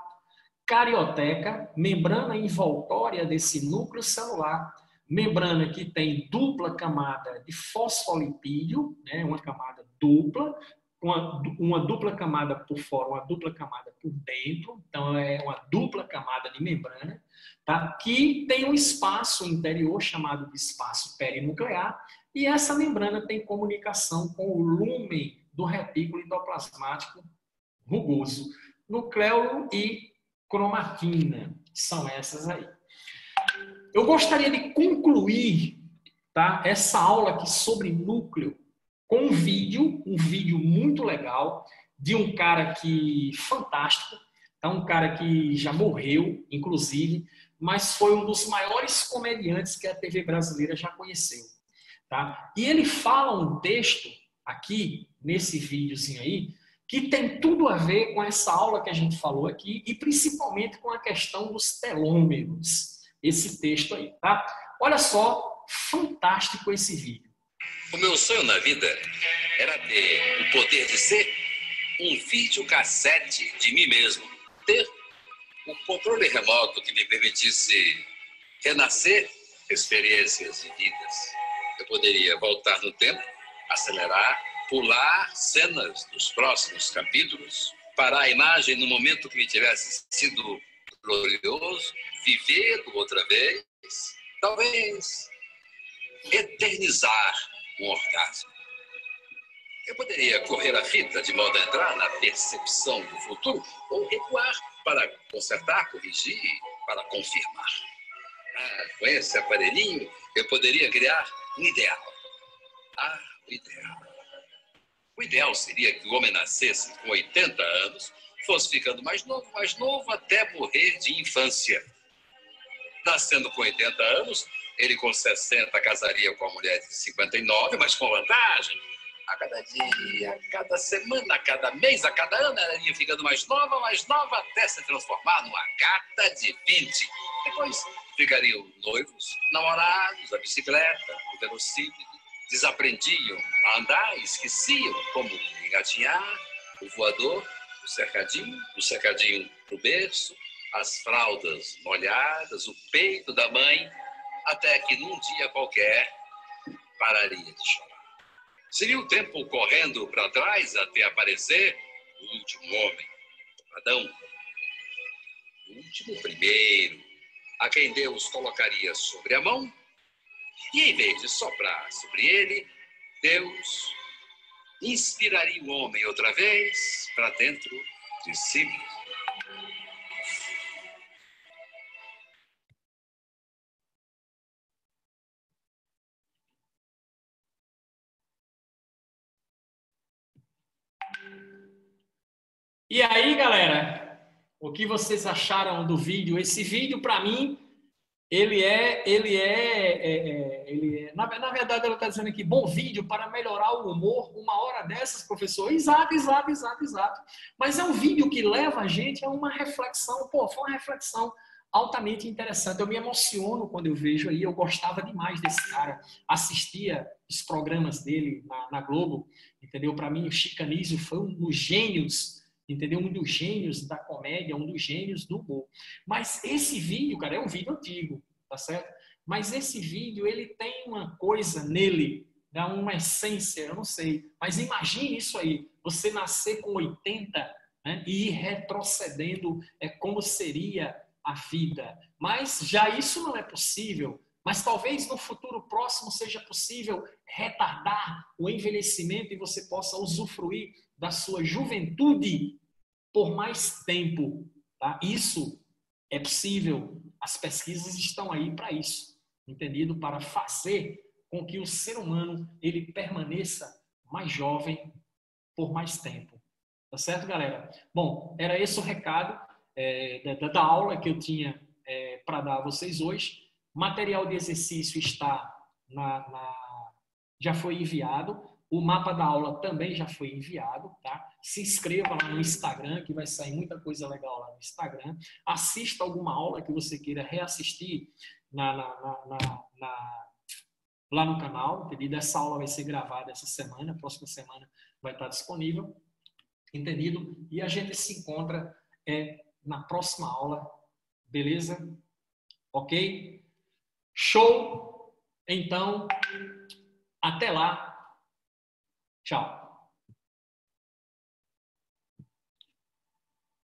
carioteca, membrana envoltória desse núcleo celular, membrana que tem dupla camada de fosfolipídio, né, uma camada dupla, uma dupla camada por fora, uma dupla camada por dentro, então é uma dupla camada de membrana, tá? Que tem um espaço interior chamado de espaço perinuclear, e essa membrana tem comunicação com o lumen do retículo endoplasmático rugoso, nucleolo e cromatina, são essas aí. Eu gostaria de concluir, tá, essa aula aqui sobre núcleo com um vídeo muito legal de um cara que fantástico, tá, um cara que já morreu, inclusive, mas foi um dos maiores comediantes que a TV brasileira já conheceu, tá? E ele fala um texto aqui nesse videozinho aí que tem tudo a ver com essa aula que a gente falou aqui e principalmente com a questão dos telômeros. Esse texto aí, tá? Olha só, fantástico esse vídeo. O meu sonho na vida era ter o poder de ser um videocassete de mim mesmo. Ter um controle remoto que me permitisse renascer experiências vividas. Eu poderia voltar no tempo, acelerar, pular cenas dos próximos capítulos, parar a imagem no momento que me tivesse sido glorioso, vivê-lo outra vez, talvez eternizar um orgasmo. Eu poderia correr a fita de modo a entrar na percepção do futuro ou recuar para consertar, corrigir, para confirmar. Com esse aparelhinho, eu poderia criar um ideal. O ideal. O ideal seria que o homem nascesse com 80 anos, fosse ficando mais novo, até morrer de infância. Nascendo com 80 anos, ele com 60 casaria com a mulher de 59, mas com vantagem. A cada dia, a cada semana, a cada mês, a cada ano, ela ia ficando mais nova, até se transformar numa gata de 20. Depois ficariam noivos, namorados, a bicicleta, o velocípede, desaprendiam a andar, esqueciam como engatinhar, o voador, o cercadinho pro berço, as fraldas molhadas, o peito da mãe, até que num dia qualquer pararia de chorar. Seria o tempo correndo para trás até aparecer o último homem, Adão. O último primeiro, a quem Deus colocaria sobre a mão, e em vez de soprar sobre ele, Deus inspiraria o homem outra vez para dentro de si mesmo. E aí, galera, o que vocês acharam do vídeo? Esse vídeo, para mim, na verdade, ela está dizendo aqui, bom vídeo para melhorar o humor, uma hora dessas, professor. Exato, exato, exato, exato. Mas é um vídeo que leva a gente a uma reflexão, pô, foi uma reflexão altamente interessante. Eu me emociono quando eu vejo aí, eu gostava demais desse cara, assistia os programas dele na Globo, entendeu? Para mim, o Chico Anísio foi um dos gênios, entendeu? Um dos gênios da comédia, um dos gênios do humor. Mas esse vídeo, cara, é um vídeo antigo, tá certo? Mas esse vídeo, ele tem uma coisa nele, dá uma essência, eu não sei. Mas imagine isso aí, você nascer com 80, né, e ir retrocedendo, como seria a vida. Mas já isso não é possível. Mas talvez no futuro próximo seja possível retardar o envelhecimento e você possa usufruir da sua juventude por mais tempo. Tá? Isso é possível. As pesquisas estão aí para isso, entendido? Para fazer com que o ser humano ele permaneça mais jovem por mais tempo. Tá certo, galera? Bom, era esse o recado da aula que eu tinha para dar a vocês hoje. Material de exercício está já foi enviado. O mapa da aula também já foi enviado, tá? Se inscreva lá no Instagram, que vai sair muita coisa legal lá no Instagram. Assista alguma aula que você queira reassistir lá no canal, entendido? Essa aula vai ser gravada essa semana, próxima semana vai estar disponível, entendido? E a gente se encontra na próxima aula, beleza? Ok? Show! Então, até lá. Tchau.